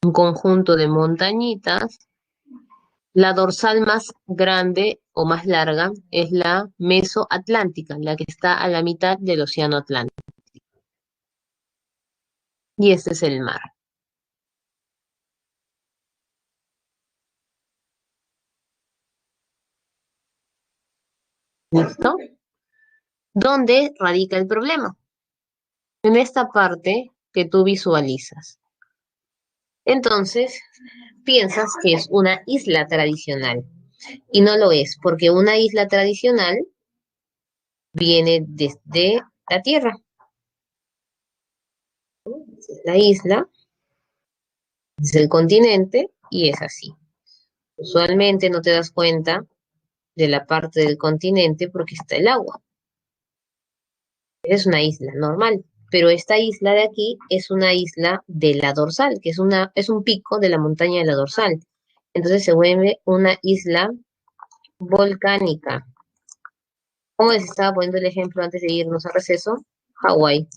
un conjunto de montañitas. La dorsal más grande o más larga es la mesoatlántica, la que está a la mitad del océano Atlántico. Y este es el mar. ¿Listo? ¿Dónde radica el problema? En esta parte que tú visualizas. Entonces, piensas que es una isla tradicional y no lo es, porque una isla tradicional viene desde la Tierra. La isla es el continente y es así. Usualmente no te das cuenta de la parte del continente porque está el agua. Es una isla normal, pero esta isla de aquí es una isla de la dorsal, que es un pico de la montaña de la dorsal. Entonces se vuelve una isla volcánica. Como les estaba poniendo el ejemplo antes de irnos a receso, Hawái.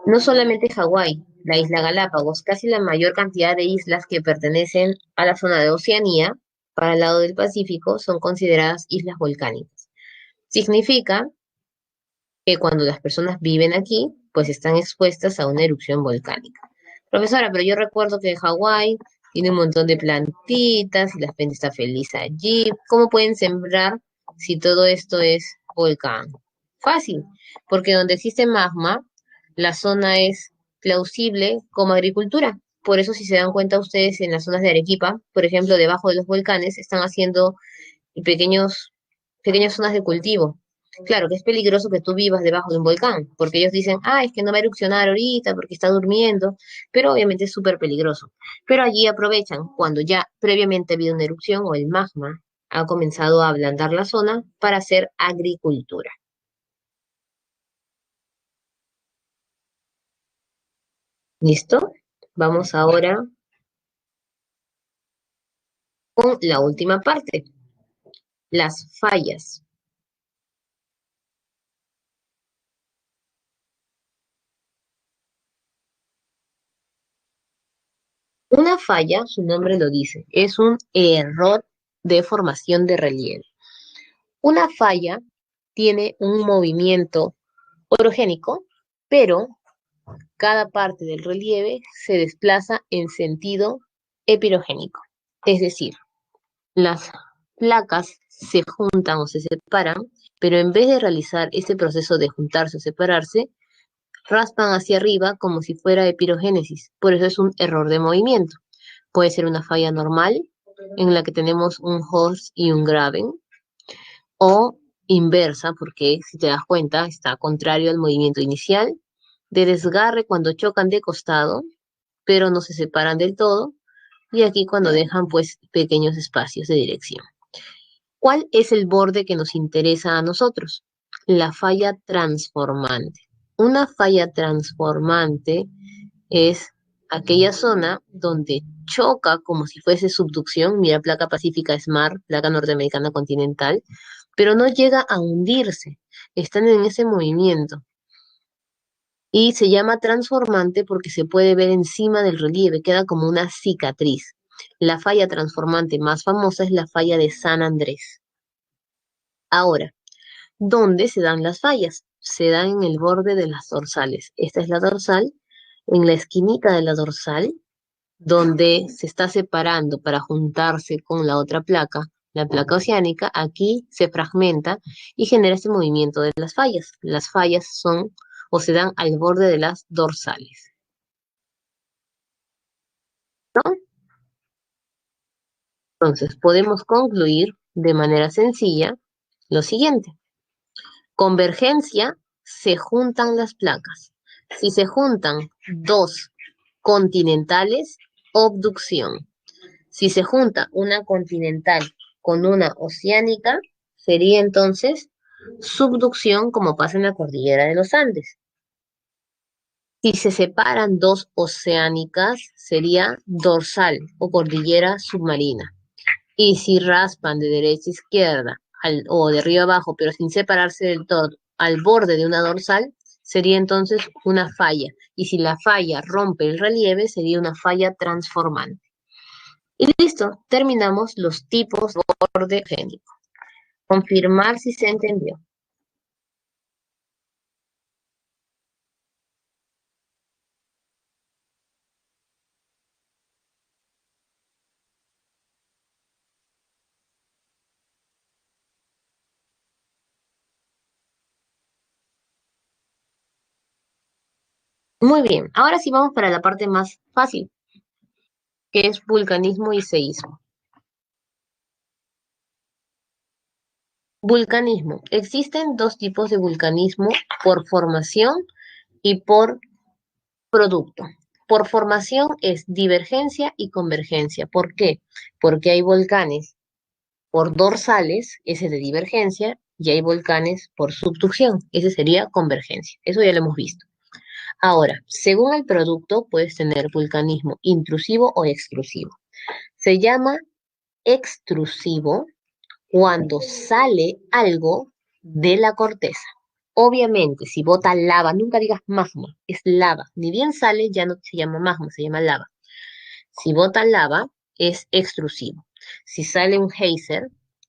No solamente Hawái, la isla Galápagos, casi la mayor cantidad de islas que pertenecen a la zona de Oceanía, para el lado del Pacífico, son consideradas islas volcánicas. Significa que cuando las personas viven aquí, pues están expuestas a una erupción volcánica. Profesora, pero yo recuerdo que Hawái tiene un montón de plantitas y la gente está feliz allí. ¿Cómo pueden sembrar si todo esto es volcán? Fácil, porque donde existe magma, la zona es plausible como agricultura. Por eso, si se dan cuenta ustedes en las zonas de Arequipa, por ejemplo, debajo de los volcanes, están haciendo pequeños, pequeñas zonas de cultivo. Claro que es peligroso que tú vivas debajo de un volcán, porque ellos dicen, es que no va a erupcionar ahorita porque está durmiendo, pero obviamente es súper peligroso. Pero allí aprovechan cuando ya previamente ha habido una erupción o el magma ha comenzado a ablandar la zona para hacer agricultura. ¿Listo? Vamos ahora con la última parte, las fallas. Una falla, su nombre lo dice, es un error de formación de relieve. Una falla tiene un movimiento orogénico, pero cada parte del relieve se desplaza en sentido epirogénico. Es decir, las placas se juntan o se separan, pero en vez de realizar ese proceso de juntarse o separarse, raspan hacia arriba como si fuera epirogénesis. Por eso es un error de movimiento. Puede ser una falla normal, en la que tenemos un host y un graben, o inversa, porque si te das cuenta, está contrario al movimiento inicial, de desgarre cuando chocan de costado, pero no se separan del todo, y aquí cuando dejan pues pequeños espacios de dirección. ¿Cuál es el borde que nos interesa a nosotros? La falla transformante. Una falla transformante es aquella zona donde choca como si fuese subducción, mira, placa pacífica es mar, placa norteamericana continental, pero no llega a hundirse, están en ese movimiento. Y se llama transformante porque se puede ver encima del relieve, queda como una cicatriz. La falla transformante más famosa es la falla de San Andrés. Ahora, ¿dónde se dan las fallas? Se dan en el borde de las dorsales. Esta es la dorsal, en la esquinita de la dorsal, donde se está separando para juntarse con la placa oceánica, aquí se fragmenta y genera este movimiento de las fallas. Las fallas son o se dan al borde de las dorsales, ¿no? Entonces, podemos concluir de manera sencilla lo siguiente. Convergencia, se juntan las placas. Si se juntan dos continentales, obducción. Si se junta una continental con una oceánica, sería entonces subducción, como pasa en la cordillera de los Andes. Si se separan dos oceánicas, sería dorsal o cordillera submarina. Y si raspan de derecha a izquierda o de arriba abajo, pero sin separarse del todo, al borde de una dorsal, sería entonces una falla. Y si la falla rompe el relieve, sería una falla transformante. Y listo, terminamos los tipos de borde génico. Confirmar si se entendió. Muy bien, ahora sí vamos para la parte más fácil, que es vulcanismo y seísmo. Vulcanismo. Existen dos tipos de vulcanismo, por formación y por producto. Por formación es divergencia y convergencia. ¿Por qué? Porque hay volcanes por dorsales, ese es de divergencia, y hay volcanes por subducción, ese sería convergencia. Eso ya lo hemos visto. Ahora, según el producto, puedes tener vulcanismo intrusivo o extrusivo. Se llama extrusivo cuando sale algo de la corteza. Obviamente, si bota lava, nunca digas magma, es lava. Ni bien sale, ya no se llama magma, se llama lava. Si bota lava, es extrusivo. Si sale un geyser,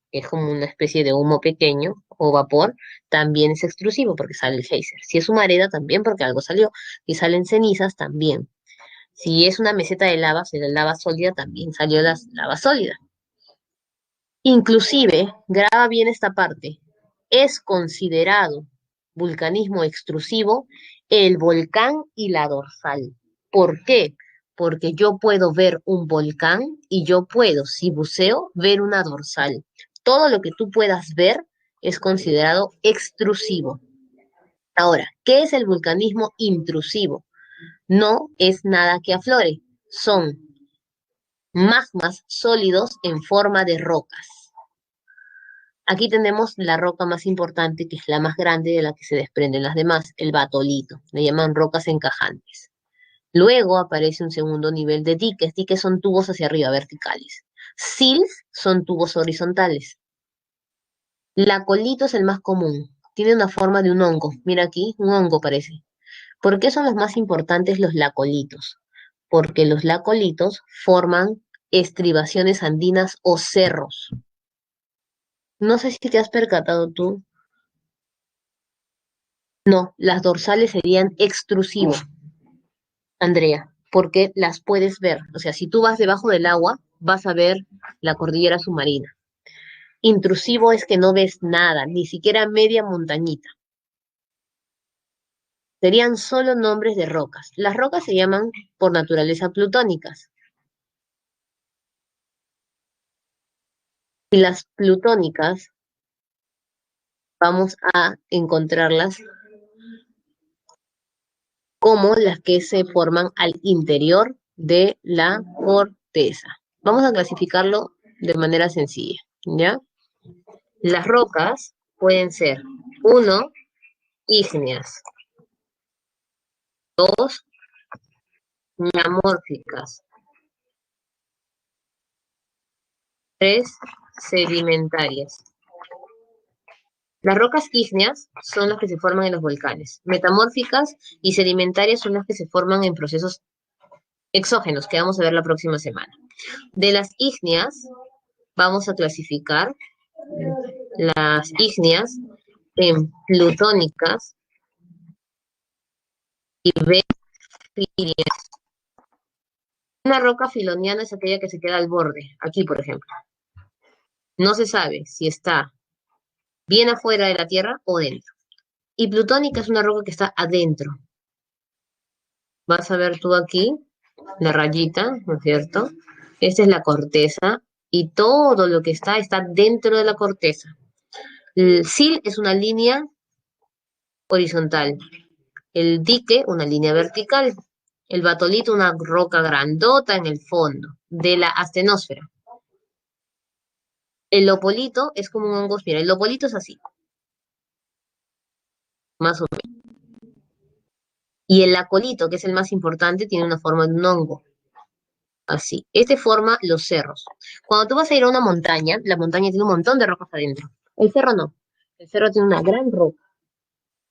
que es como una especie de humo pequeño o vapor, también es extrusivo porque sale el geyser. Si es humareda, también porque algo salió. Si salen cenizas, también. Si es una meseta de lava, si es lava sólida, también salió la lava sólida. Inclusive, graba bien esta parte, es considerado vulcanismo extrusivo el volcán y la dorsal. ¿Por qué? Porque yo puedo ver un volcán y yo puedo, si buceo, ver una dorsal. Todo lo que tú puedas ver es considerado extrusivo. Ahora, ¿qué es el vulcanismo intrusivo? No es nada que aflore, son magmas sólidos en forma de rocas. Aquí tenemos la roca más importante, que es la más grande de la que se desprenden las demás, el batolito. Le llaman rocas encajantes. Luego aparece un segundo nivel de diques. Diques son tubos hacia arriba, verticales. Sills son tubos horizontales. Lacolito es el más común. Tiene una forma de un hongo. Mira aquí, un hongo parece. ¿Por qué son los más importantes los lacolitos? Porque los lacolitos forman estribaciones andinas o cerros. No sé si te has percatado tú. No, las dorsales serían extrusivos, Andrea, porque las puedes ver. O sea, si tú vas debajo del agua, vas a ver la cordillera submarina. Intrusivo es que no ves nada, ni siquiera media montañita. Serían solo nombres de rocas. Las rocas se llaman por naturaleza plutónicas. Y las plutónicas vamos a encontrarlas como las que se forman al interior de la corteza. Vamos a clasificarlo de manera sencilla, ¿ya? Las rocas pueden ser, uno, ígneas, dos, metamórficas, tres, sedimentarias. Las rocas ígneas son las que se forman en los volcanes. Metamórficas y sedimentarias son las que se forman en procesos exógenos, que vamos a ver la próxima semana. De las ígneas, vamos a clasificar las ígneas en plutónicas y befriegas. Una roca filoniana es aquella que se queda al borde, aquí por ejemplo. No se sabe si está bien afuera de la Tierra o dentro. Y plutónica es una roca que está adentro. Vas a ver tú aquí la rayita, ¿no es cierto? Esta es la corteza y todo lo que está dentro de la corteza. El sil es una línea horizontal, el dique una línea vertical, el batolito una roca grandota en el fondo de la astenosfera. El lopolito es como un hongo, mira, el lopolito es así, más o menos. Y el acolito, que es el más importante, tiene una forma de un hongo, así. Este forma los cerros. Cuando tú vas a ir a una montaña, la montaña tiene un montón de rocas adentro. El cerro no. El cerro tiene una gran roca.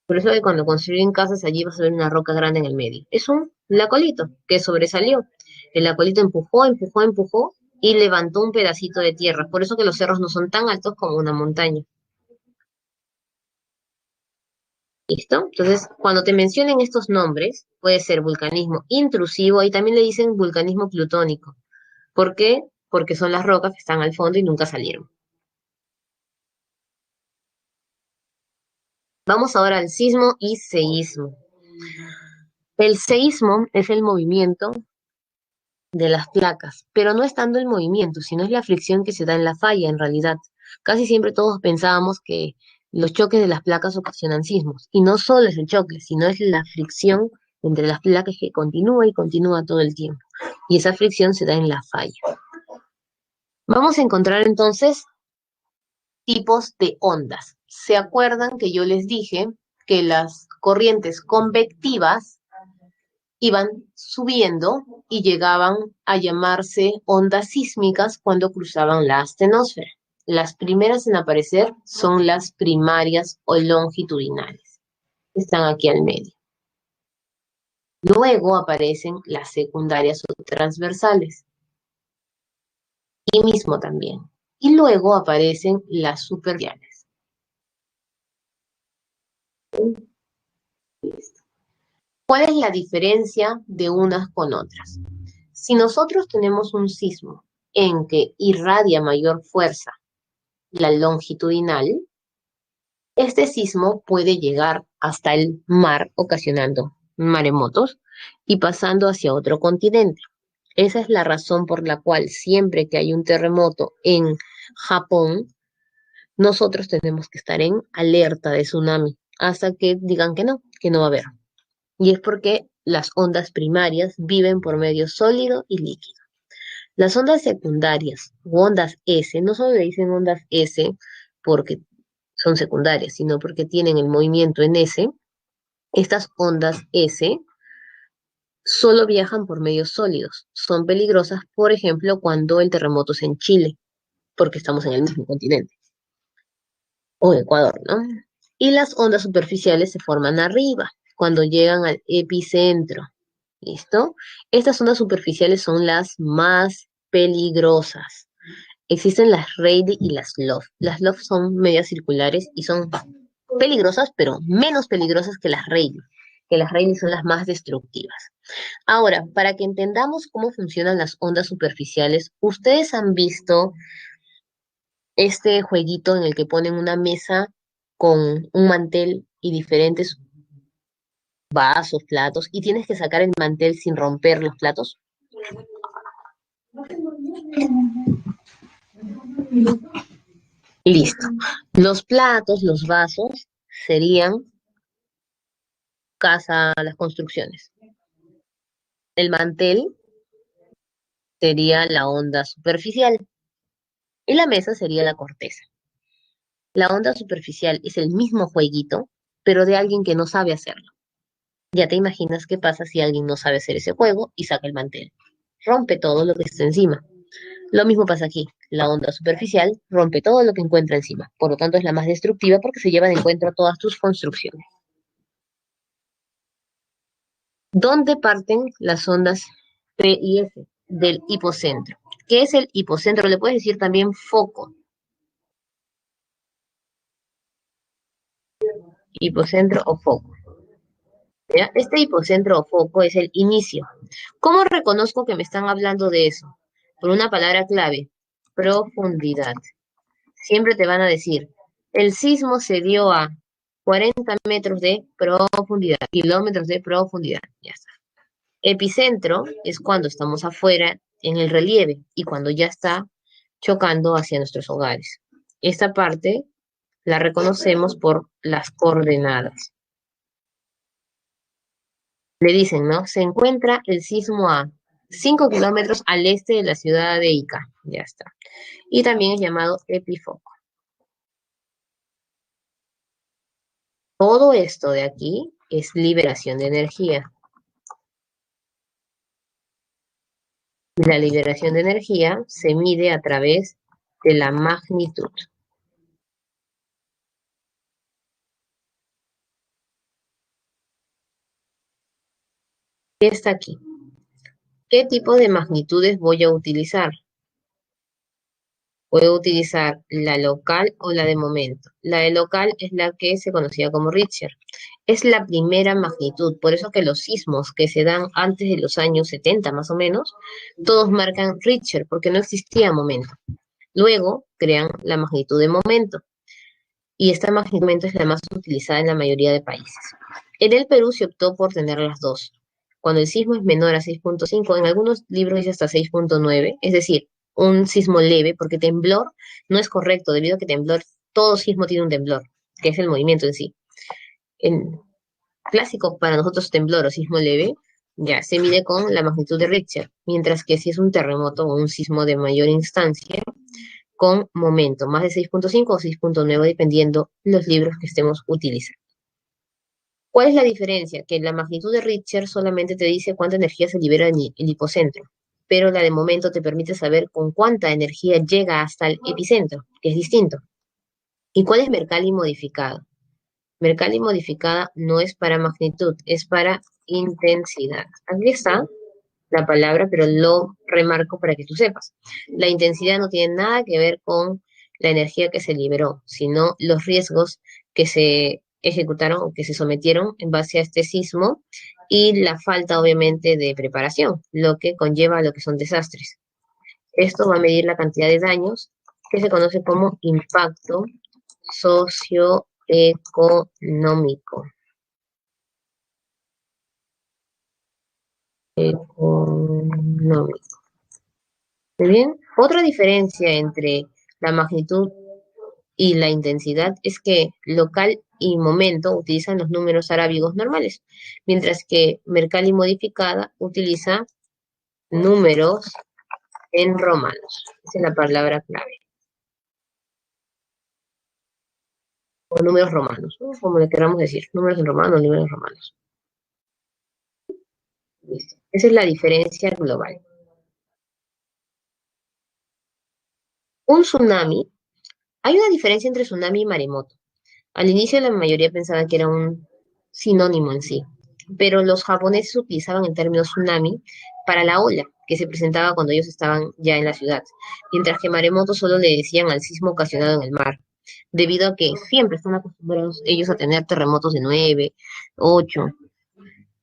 Por eso que cuando construyen casas allí vas a ver una roca grande en el medio. Es un lacolito que sobresalió. El lacolito empujó, empujó, empujó y levantó un pedacito de tierra. Por eso que los cerros no son tan altos como una montaña. ¿Listo? Entonces, cuando te mencionen estos nombres, puede ser vulcanismo intrusivo y también le dicen vulcanismo plutónico. ¿Por qué? Porque son las rocas que están al fondo y nunca salieron. Vamos ahora al sismo y seísmo. El seísmo es el movimiento de las placas, pero no es tanto el movimiento, sino es la fricción que se da en la falla, en realidad. Casi siempre todos pensábamos que los choques de las placas ocasionan sismos, y no solo es el choque, sino es la fricción entre las placas que continúa y continúa todo el tiempo. Y esa fricción se da en la falla. Vamos a encontrar entonces tipos de ondas. ¿Se acuerdan que yo les dije que las corrientes convectivas iban subiendo y llegaban a llamarse ondas sísmicas cuando cruzaban la astenosfera? Las primeras en aparecer son las primarias o longitudinales. Están aquí al medio. Luego aparecen las secundarias o transversales. Y mismo también. Y luego aparecen las superficiales. ¿Cuál es la diferencia de unas con otras? Si nosotros tenemos un sismo en que irradia mayor fuerza la longitudinal, este sismo puede llegar hasta el mar, ocasionando maremotos y pasando hacia otro continente. Esa es la razón por la cual siempre que hay un terremoto en Japón, nosotros tenemos que estar en alerta de tsunami hasta que digan que no va a haber. Y es porque las ondas primarias viven por medio sólido y líquido. Las ondas secundarias o ondas S, no solo le dicen ondas S porque son secundarias, sino porque tienen el movimiento en S. Estas ondas S solo viajan por medios sólidos. Son peligrosas, por ejemplo, cuando el terremoto es en Chile, porque estamos en el mismo continente, o Ecuador, ¿no? Y las ondas superficiales se forman arriba, cuando llegan al epicentro. ¿Listo? Estas ondas superficiales son las más peligrosas. Existen las Rayleigh y las Love. Las Love son medias circulares y son peligrosas, pero menos peligrosas que las Rayleigh, que las Rayleigh son las más destructivas. Ahora, para que entendamos cómo funcionan las ondas superficiales, ustedes han visto este jueguito en el que ponen una mesa con un mantel y diferentes vasos, platos, y tienes que sacar el mantel sin romper los platos. Listo. Los platos, los vasos serían las construcciones. El mantel sería la onda superficial y la mesa sería la corteza. La onda superficial es el mismo jueguito, pero de alguien que no sabe hacerlo. Ya te imaginas qué pasa si alguien no sabe hacer ese juego y saca el mantel. Rompe todo lo que está encima. Lo mismo pasa aquí. La onda superficial rompe todo lo que encuentra encima. Por lo tanto, es la más destructiva porque se lleva de encuentro todas tus construcciones. ¿Dónde parten las ondas P y S? Del hipocentro. ¿Qué es el hipocentro? Le puedes decir también foco. Hipocentro o foco. ¿Ya? Este hipocentro o foco es el inicio. ¿Cómo reconozco que me están hablando de eso? Por una palabra clave, profundidad. Siempre te van a decir, el sismo se dio a 40 metros de profundidad, kilómetros de profundidad. Ya está. Epicentro es cuando estamos afuera en el relieve y cuando ya está chocando hacia nuestros hogares. Esta parte la reconocemos por las coordenadas. Le dicen, ¿no? Se encuentra el sismo a 5 kilómetros al este de la ciudad de Ica. Ya está. Y también es llamado epifoco. Todo esto de aquí es liberación de energía. La liberación de energía se mide a través de la magnitud. ¿Qué está aquí? ¿Qué tipo de magnitudes voy a utilizar? Puedo utilizar la local o la de momento. La de local es la que se conocía como Richter. Es la primera magnitud, por eso que los sismos que se dan antes de los años 70 más o menos, todos marcan Richter, porque no existía momento. Luego crean la magnitud de momento, y esta magnitud es la más utilizada en la mayoría de países. En el Perú se optó por tener las dos. Cuando el sismo es menor a 6.5, en algunos libros dice hasta 6.9, es decir, un sismo leve, porque temblor no es correcto, debido a que temblor, todo sismo tiene un temblor, que es el movimiento en sí. En clásico para nosotros temblor o sismo leve, ya se mide con la magnitud de Richter, mientras que si es un terremoto o un sismo de mayor instancia, con momento, más de 6.5 o 6.9, dependiendo los libros que estemos utilizando. ¿Cuál es la diferencia? Que la magnitud de Richter solamente te dice cuánta energía se libera en el hipocentro, pero la de momento te permite saber con cuánta energía llega hasta el epicentro, que es distinto. ¿Y cuál es Mercalli modificada? Mercalli modificada no es para magnitud, es para intensidad. Aquí está la palabra, pero lo remarco para que tú sepas. La intensidad no tiene nada que ver con la energía que se liberó, sino los riesgos que se ejecutaron o que se sometieron en base a este sismo y la falta, obviamente, de preparación, lo que conlleva a lo que son desastres. Esto va a medir la cantidad de daños que se conoce como impacto socioeconómico. Económico. Muy bien. Otra diferencia entre la magnitud y la intensidad es que local y momento utilizan los números arábigos normales, mientras que Mercalli modificada utiliza números en romanos. Esa es la palabra clave. O números romanos, ¿no? Como le queramos decir, números en romanos, números romanos. Listo. Esa es la diferencia global. Un tsunami, hay una diferencia entre tsunami y maremoto. Al inicio la mayoría pensaba que era un sinónimo en sí, pero los japoneses utilizaban el término tsunami para la ola que se presentaba cuando ellos estaban ya en la ciudad, mientras que maremoto solo le decían al sismo ocasionado en el mar, debido a que siempre están acostumbrados ellos a tener terremotos de 9, 8,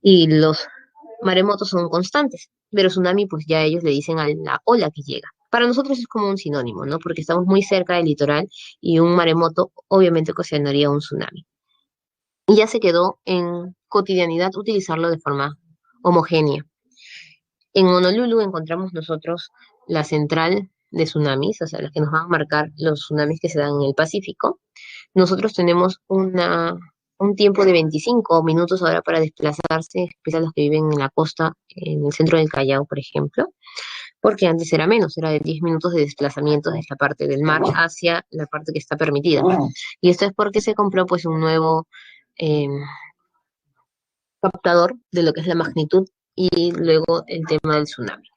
y los maremotos son constantes, pero tsunami pues ya ellos le dicen a la ola que llega. Para nosotros es como un sinónimo, ¿no? Porque estamos muy cerca del litoral y un maremoto obviamente ocasionaría un tsunami. Y ya se quedó en cotidianidad utilizarlo de forma homogénea. En Honolulu encontramos nosotros la central de tsunamis, o sea, las que nos van a marcar los tsunamis que se dan en el Pacífico. Nosotros tenemos un tiempo de 25 minutos ahora para desplazarse, especialmente los que viven en la costa, en el centro del Callao, por ejemplo, porque antes era menos, era de 10 minutos de desplazamiento desde la parte del mar hacia la parte que está permitida. Y esto es porque se compró pues un nuevo eh, captador de lo que es la magnitud y luego el tema del tsunami.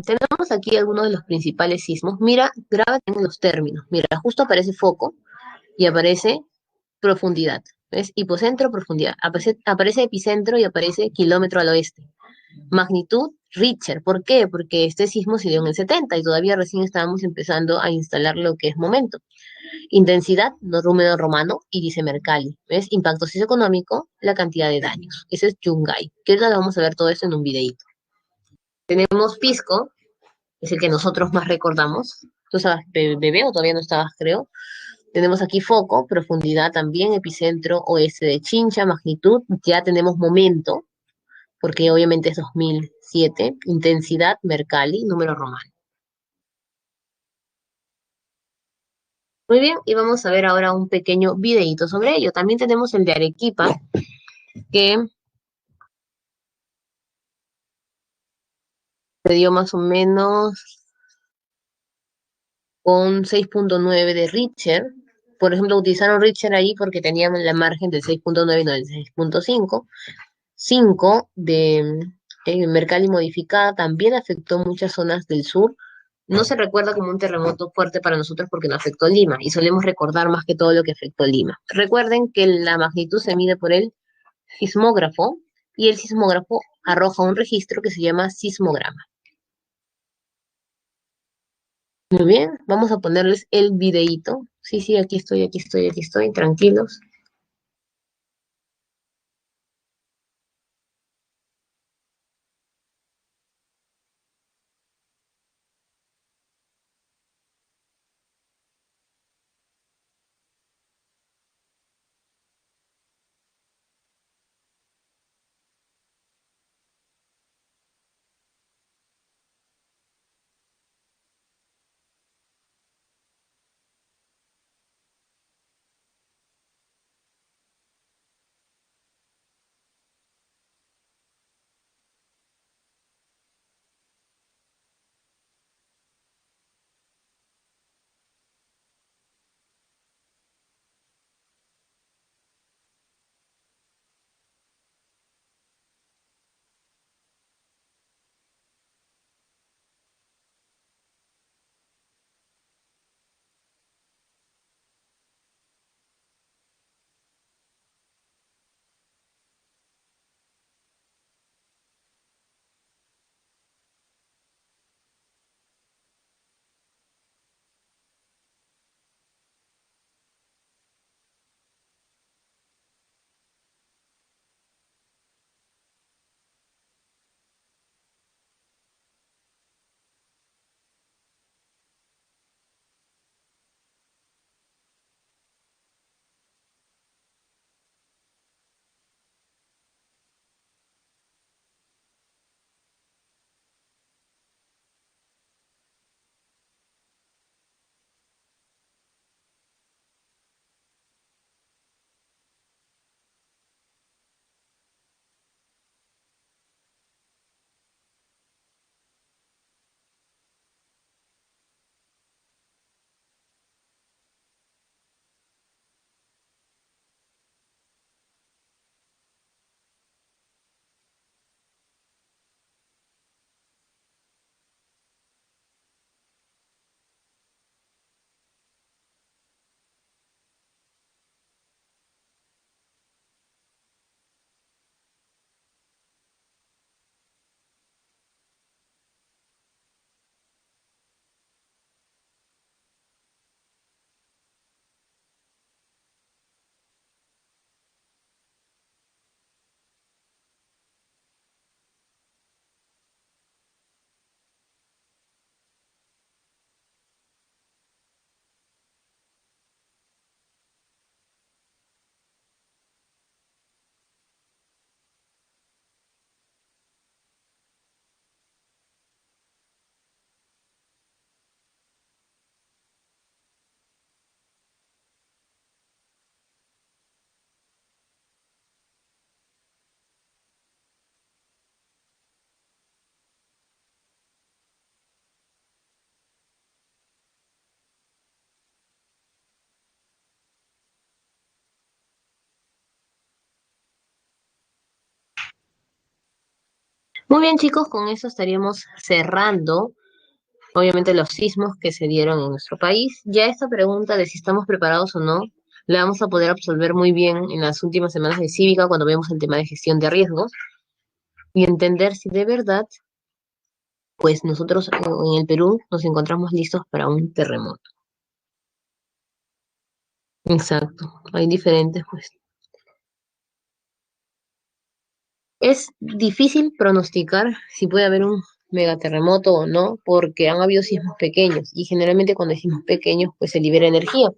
Tenemos aquí algunos de los principales sismos. Mira, graba en los términos. Mira, justo aparece foco y aparece profundidad. ¿Ves? Hipocentro, profundidad. Aparece epicentro y aparece kilómetro al oeste. Magnitud, Richter. ¿Por qué? Porque este sismo se dio en el 70 y todavía recién estábamos empezando a instalar lo que es momento. Intensidad, número romano, y dice Mercalli. ¿Ves? Impacto socioeconómico, la cantidad de daños. Ese es Yungay. Que ahora vamos a ver todo esto en un videíto. Tenemos Pisco, es el que nosotros más recordamos. Tú estabas bebé o todavía no estabas, creo. Tenemos aquí foco, profundidad también, epicentro oeste de Chincha, magnitud, ya tenemos momento, porque obviamente es 2007, intensidad, Mercalli, número romano. Muy bien, y vamos a ver ahora un pequeño videíto sobre ello. También tenemos el de Arequipa, que se dio más o menos con 6.9 de Richter. Por ejemplo, utilizaron Richter ahí porque tenían la margen del 6.9 y no del 6.5. 5 de Mercalli modificada también afectó muchas zonas del sur. No se recuerda como un terremoto fuerte para nosotros porque no afectó Lima y solemos recordar más que todo lo que afectó Lima. Recuerden que la magnitud se mide por el sismógrafo y el sismógrafo arroja un registro que se llama sismograma. Muy bien, vamos a ponerles el videíto. Sí, sí, aquí estoy, aquí estoy, aquí estoy, tranquilos. Muy bien, chicos, con eso estaríamos cerrando, obviamente, los sismos que se dieron en nuestro país. Ya esta pregunta de si estamos preparados o no, la vamos a poder absolver muy bien en las últimas semanas de cívica cuando vemos el tema de gestión de riesgos y entender si de verdad, pues nosotros en el Perú nos encontramos listos para un terremoto. Exacto, hay diferentes, pues. Es difícil pronosticar si puede haber un megaterremoto o no, porque han habido sismos pequeños y generalmente cuando hay sismos pequeños, pues se libera energía.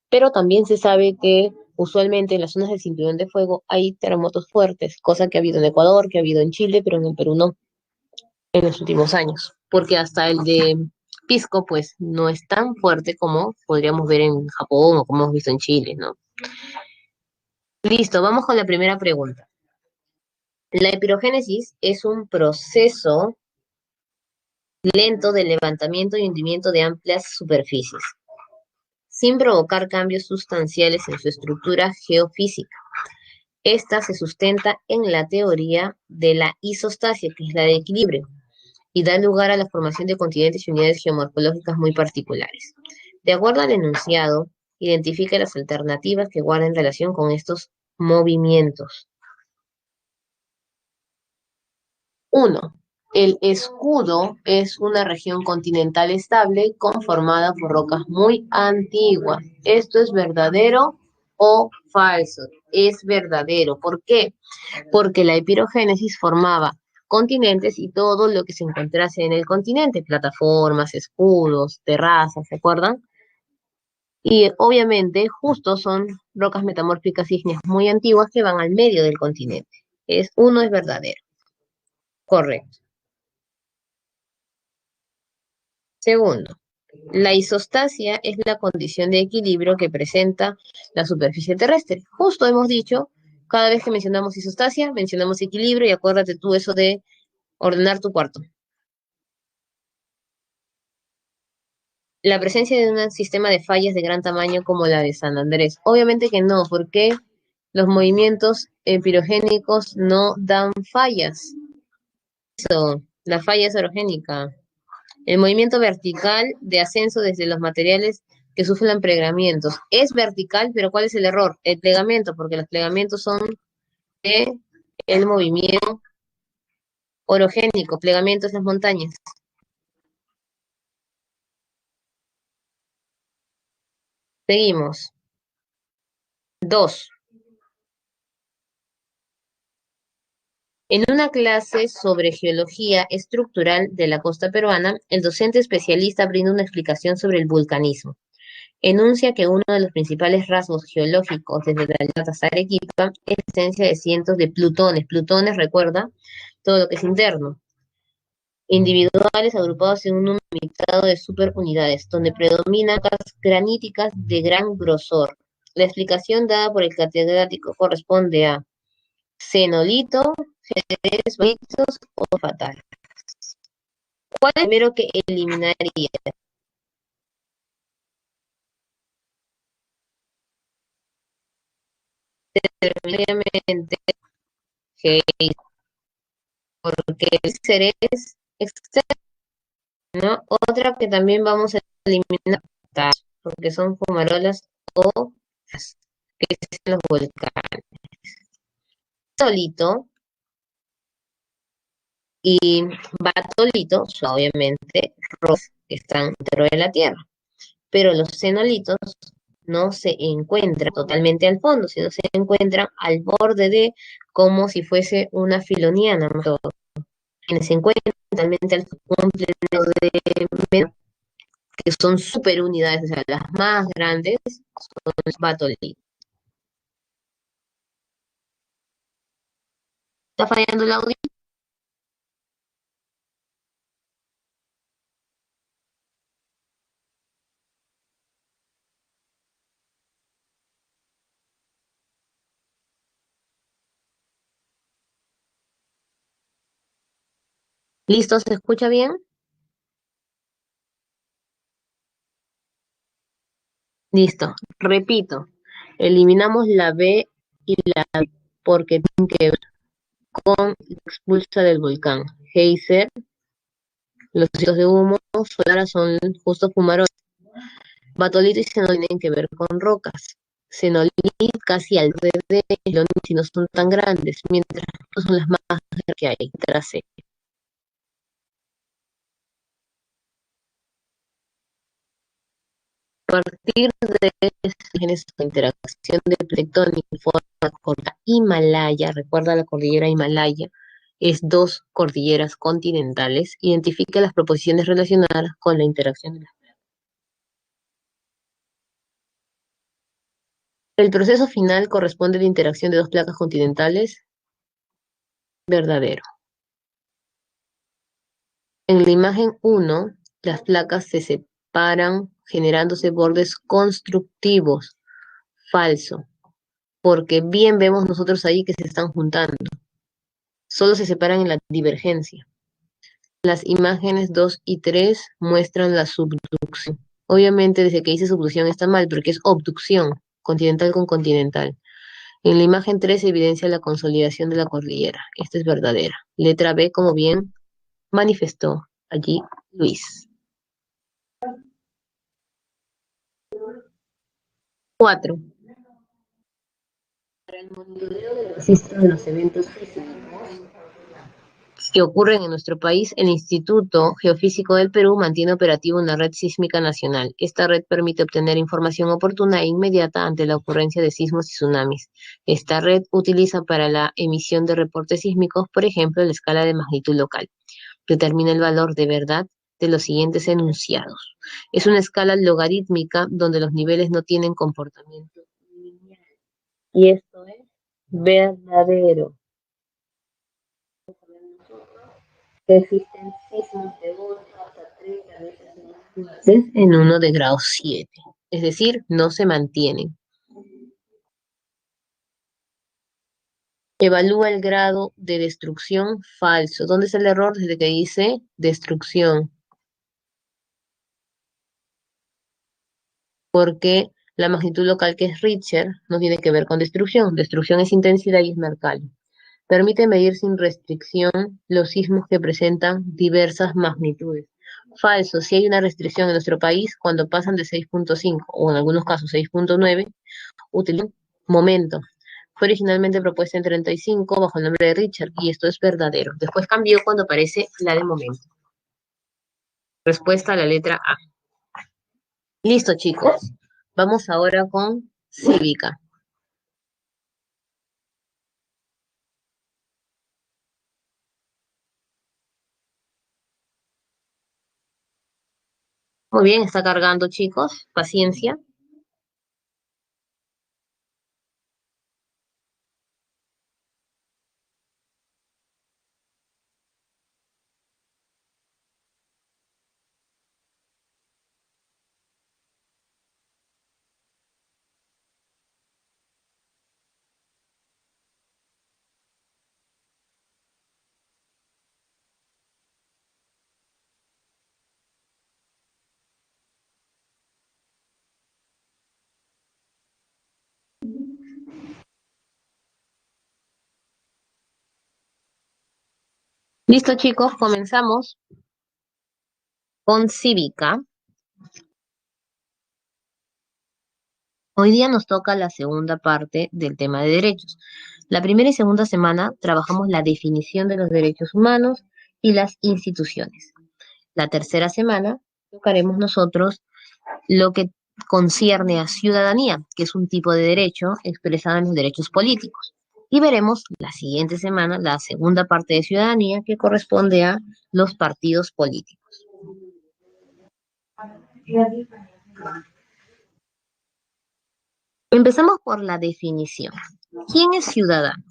Pero también se sabe que usualmente en las zonas del cinturón de fuego hay terremotos fuertes, cosa que ha habido en Ecuador, que ha habido en Chile, pero en el Perú no en los últimos años, porque hasta el de Pisco, pues no es tan fuerte como podríamos ver en Japón o como hemos visto en Chile, ¿no? Listo, vamos con la primera pregunta. La epirogénesis es un proceso lento de levantamiento y hundimiento de amplias superficies, sin provocar cambios sustanciales en su estructura geofísica. Esta se sustenta en la teoría de la isostasia, que es la de equilibrio, y da lugar a la formación de continentes y unidades geomorfológicas muy particulares. De acuerdo al enunciado, identifica las alternativas que guarden relación con estos movimientos. Uno, el escudo es una región continental estable conformada por rocas muy antiguas. ¿Esto es verdadero o falso? Es verdadero. ¿Por qué? Porque la epirogénesis formaba continentes y todo lo que se encontrase en el continente, plataformas, escudos, terrazas, ¿se acuerdan? Y obviamente justo son rocas metamórficas ígneas muy antiguas que van al medio del continente. Uno es verdadero, correcto. Segundo, la isostasia es la condición de equilibrio que presenta la superficie terrestre. Justo hemos dicho, cada vez que mencionamos isostasia, mencionamos equilibrio y acuérdate tú eso de ordenar tu cuarto. La presencia de un sistema de fallas de gran tamaño como la de San Andrés. Obviamente que no, porque los movimientos pirogénicos no dan fallas. Eso, la falla es orogénica. El movimiento vertical de ascenso desde los materiales que sufren plegamientos. Es vertical, pero ¿cuál es el error? El plegamiento, porque los plegamientos son de el movimiento orogénico. Plegamiento es las montañas. Seguimos. Dos. En una clase sobre geología estructural de la costa peruana, el docente especialista brinda una explicación sobre el vulcanismo. Enuncia que uno de los principales rasgos geológicos desde la llanta hasta Arequipa es la presencia de cientos de plutones. Plutones, recuerda, todo lo que es interno. Individuales agrupados en un número limitado de superunidades, donde predominan rocas graníticas de gran grosor. La explicación dada por el catedrático corresponde a cenolito, bonitos o fatales. ¿Cuál es el primero que eliminaría? Obviamente, que porque el ser es externo, ¿no? Otra que también vamos a eliminar, porque son fumarolas o gas, que es los volcanes. Solito y batolito son obviamente rocas que están dentro de la Tierra, pero los cenolitos no se encuentran totalmente al fondo, sino se encuentran al borde de como si fuese una filoniana, ¿no? Quienes se encuentran totalmente al fondo de que son super unidades, o sea, las más grandes son los batolitos. ¿Está fallando el audio? ¿Listo? ¿Se escucha bien? Listo. Repito, eliminamos la B y la B porque tienen que ver. con expulsa del volcán. Geyser, los sitios de humo, solar son justo fumaroles. Batolito y cenolito tienen que ver con rocas. Cenolito casi al de y no son tan grandes, mientras que son las más grandes que hay. Tras partir de esta interacción de tectónica en forma corta Himalaya, recuerda la cordillera Himalaya, es dos cordilleras continentales, identifica las proposiciones relacionadas con la interacción de las. El proceso final corresponde a la interacción de dos placas continentales, verdadero. En la imagen 1, las placas se separan generándose bordes constructivos, falso, porque bien vemos nosotros ahí que se están juntando. Solo se separan en la divergencia. Las imágenes 2 y 3 muestran la subducción. Obviamente, desde que dice subducción está mal, porque es obducción, continental con continental. En la imagen 3 se evidencia la consolidación de la cordillera. Esta es verdadera. Letra B, como bien manifestó allí Luis. 4. Para el monitoreo del registro de los eventos sísmicos que ocurren en nuestro país, el Instituto Geofísico del Perú mantiene operativa una red sísmica nacional. Esta red permite obtener información oportuna e inmediata ante la ocurrencia de sismos y tsunamis. Esta red utiliza para la emisión de reportes sísmicos, por ejemplo, la escala de magnitud local. Determina el valor de verdad de los siguientes enunciados. Es una escala logarítmica donde los niveles no tienen comportamiento lineal. Y esto es verdadero. Existen sismos de 8 hasta 30 veces en 1 de grado 7. Es decir, no se mantienen. Evalúa el grado de destrucción falso. ¿Dónde está el error? Desde que dice destrucción. Porque la magnitud local, que es Richter, no tiene que ver con destrucción. Destrucción es intensidad y es Mercalli. Permite medir sin restricción los sismos que presentan diversas magnitudes. Falso, si hay una restricción en nuestro país, cuando pasan de 6.5 o en algunos casos 6.9, utilizan momento. Fue originalmente propuesta en 35 bajo el nombre de Richard y esto es verdadero. Después cambió cuando aparece la de momento. Respuesta a la letra A. Listo, chicos. Vamos ahora con cívica. Muy bien, está cargando, chicos. Paciencia. Listo, chicos, comenzamos con cívica. Hoy día nos toca la segunda parte del tema de derechos. La primera y segunda semana trabajamos la definición de los derechos humanos y las instituciones. La tercera semana tocaremos nosotros lo que concierne a ciudadanía, que es un tipo de derecho expresado en los derechos políticos. Y veremos la siguiente semana la segunda parte de ciudadanía, que corresponde a los partidos políticos. Empezamos por la definición. ¿Quién es ciudadano?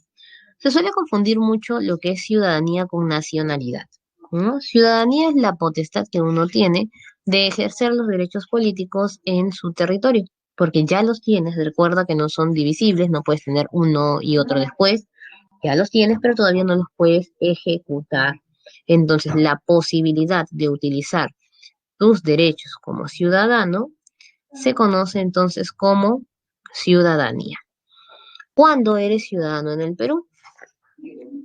Se suele confundir mucho lo que es ciudadanía con nacionalidad, ¿no? Ciudadanía es la potestad que uno tiene de ejercer los derechos políticos en su territorio, porque ya los tienes, recuerda que no son divisibles, no puedes tener uno y otro después, ya los tienes, pero todavía no los puedes ejecutar. Entonces, la posibilidad de utilizar tus derechos como ciudadano se conoce entonces como ciudadanía. ¿Cuándo eres ciudadano en el Perú?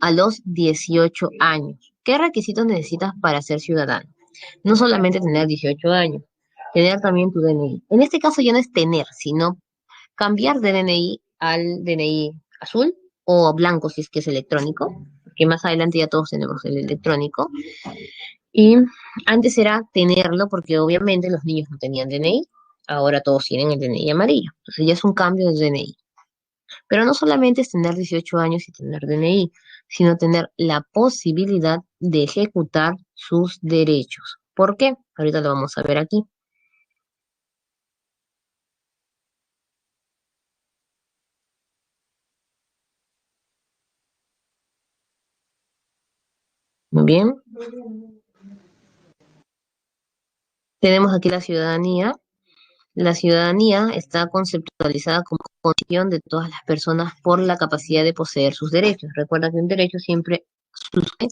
a los 18 años. ¿Qué requisitos necesitas para ser ciudadano? No solamente tener 18 años, tener también tu DNI. En este caso ya no es tener, sino cambiar de DNI al DNI azul o blanco si es que es electrónico, que más adelante ya todos tenemos el electrónico. Y antes era tenerlo porque obviamente los niños no tenían DNI, ahora todos tienen el DNI amarillo. Entonces ya es un cambio de DNI. Pero no solamente es tener 18 años y tener DNI, sino tener la posibilidad de ejecutar sus derechos. ¿Por qué? Ahorita lo vamos a ver aquí. Muy bien. Tenemos aquí la ciudadanía. La ciudadanía está conceptualizada como condición de todas las personas por la capacidad de poseer sus derechos. Recuerda que un derecho siempre supone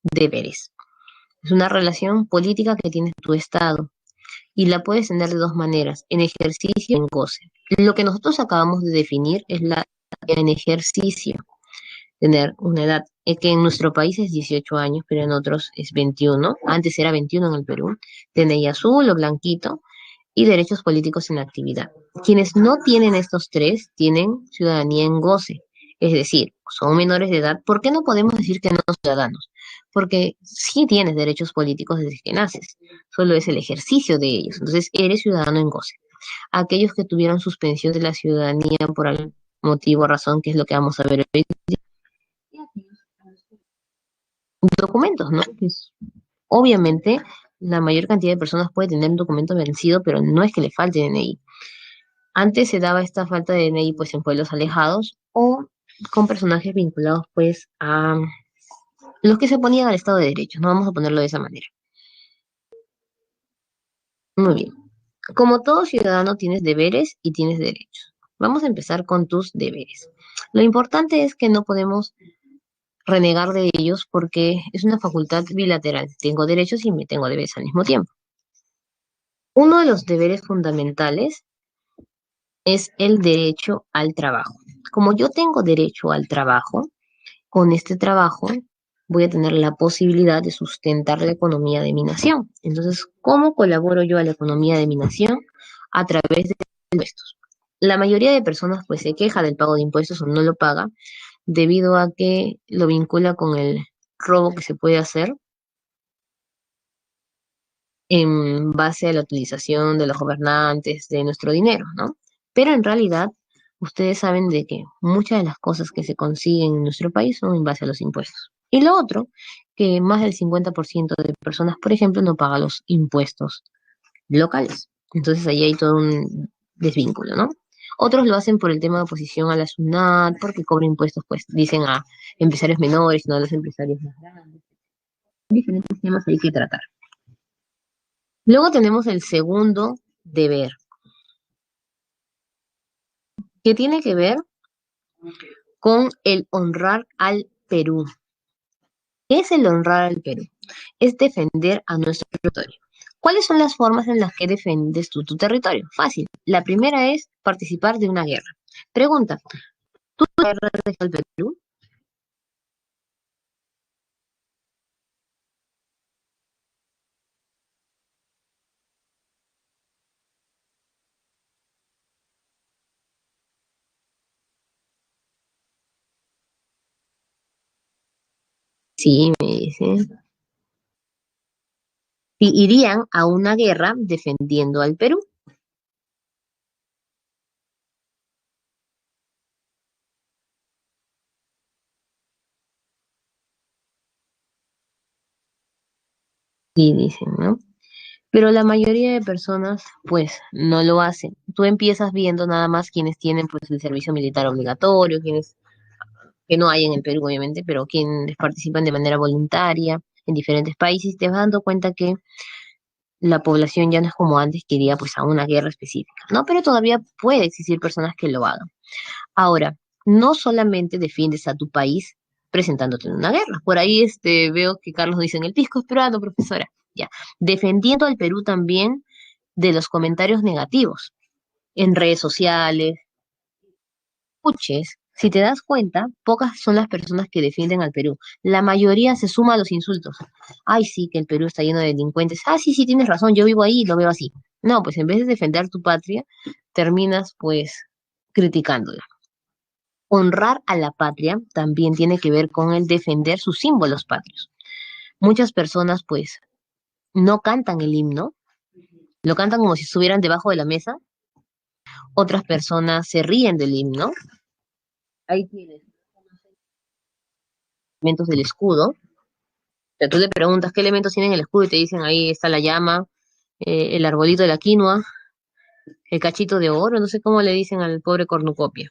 deberes. Es una relación política que tiene tu Estado y la puedes tener de dos maneras, en ejercicio y en goce. Lo que nosotros acabamos de definir es la en ejercicio, tener una edad que en nuestro país es 18 años, pero en otros es 21. Antes era 21 en el Perú. DNI azul o blanquito y derechos políticos en actividad. Quienes no tienen estos tres tienen ciudadanía en goce, es decir, son menores de edad. ¿Por qué no podemos decir que no son ciudadanos? Porque sí tienes derechos políticos desde que naces, solo es el ejercicio de ellos. Entonces eres ciudadano en goce. Aquellos que tuvieron suspensión de la ciudadanía por algún motivo o razón, que es lo que vamos a ver hoy, documentos, ¿no? Obviamente la mayor cantidad de personas puede tener un documento vencido, pero no es que le falte DNI. Antes se daba esta falta de DNI pues en pueblos alejados o con personajes vinculados pues a los que se oponían al Estado de Derecho, no vamos a ponerlo de esa manera. Muy bien. Como todo ciudadano tienes deberes y tienes derechos. Vamos a empezar con tus deberes. Lo importante es que no podemos renegar de ellos porque es una facultad bilateral. Tengo derechos y me tengo deberes al mismo tiempo. Uno de los deberes fundamentales es el derecho al trabajo. Como yo tengo derecho al trabajo, con este trabajo voy a tener la posibilidad de sustentar la economía de mi nación. Entonces, ¿cómo colaboro yo a la economía de mi nación? A través de impuestos. La mayoría de personas pues se queja del pago de impuestos o no lo paga debido a que lo vincula con el robo que se puede hacer en base a la utilización de los gobernantes de nuestro dinero, ¿no? Pero en realidad, ustedes saben de que muchas de las cosas que se consiguen en nuestro país son en base a los impuestos. Y lo otro, que más del 50% de personas, por ejemplo, no paga los impuestos locales. Entonces ahí hay todo un desvínculo, ¿no? Otros lo hacen por el tema de oposición a la SUNAT, porque cobran impuestos, pues dicen a empresarios menores, no a los empresarios más grandes. Diferentes temas hay que tratar. Luego tenemos el segundo deber, que tiene que ver con el honrar al Perú. ¿Qué es el honrar al Perú? Es defender a nuestro territorio. ¿Cuáles son las formas en las que defiendes tú tu territorio? Fácil. La primera es participar de una guerra. Pregunta, ¿tú guerra al Perú? Sí, me dicen. Sí, irían a una guerra defendiendo al Perú. Sí, dicen, ¿no? Pero la mayoría de personas, pues, no lo hacen. Tú empiezas viendo nada más quienes tienen, pues, el servicio militar obligatorio, quienes, que no hay en el Perú, obviamente, pero quienes participan de manera voluntaria en diferentes países, te vas dando cuenta que la población ya no es como antes, que iría, pues, a una guerra específica, ¿no? Pero todavía puede existir personas que lo hagan. Ahora, no solamente defiendes a tu país presentándote en una guerra. Por ahí veo que Carlos dice en el pisco es peruano, profesora. Ya. Defendiendo al Perú también de los comentarios negativos en redes sociales, escuches. Si te das cuenta, pocas son las personas que defienden al Perú. La mayoría se suma a los insultos. Ay, sí, que el Perú está lleno de delincuentes. Ah, sí, sí, tienes razón, yo vivo ahí y lo veo así. No, pues en vez de defender tu patria, terminas pues criticándola. Honrar a la patria también tiene que ver con el defender sus símbolos patrios. Muchas personas pues no cantan el himno, lo cantan como si estuvieran debajo de la mesa. Otras personas se ríen del himno. Ahí tienes elementos del escudo. Sea, tú le preguntas qué elementos tienen el escudo y te dicen ahí está la llama, el arbolito de la quinoa, el cachito de oro, no sé cómo le dicen al pobre cornucopia.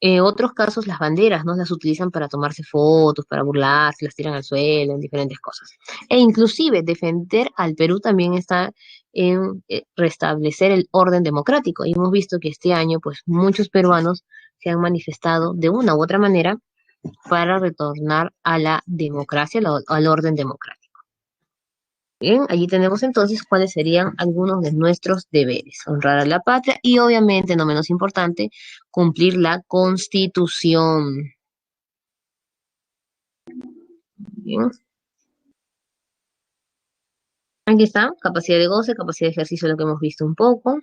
En otros casos las banderas, ¿no? Las utilizan para tomarse fotos, para burlarse, las tiran al suelo, en diferentes cosas. E inclusive defender al Perú también está en restablecer el orden democrático. Y hemos visto que este año, pues muchos peruanos se han manifestado de una u otra manera para retornar a la democracia, al orden democrático. Bien, allí tenemos entonces cuáles serían algunos de nuestros deberes. Honrar a la patria y obviamente, no menos importante, cumplir la Constitución. Bien, aquí está, capacidad de goce, capacidad de ejercicio, lo que hemos visto un poco.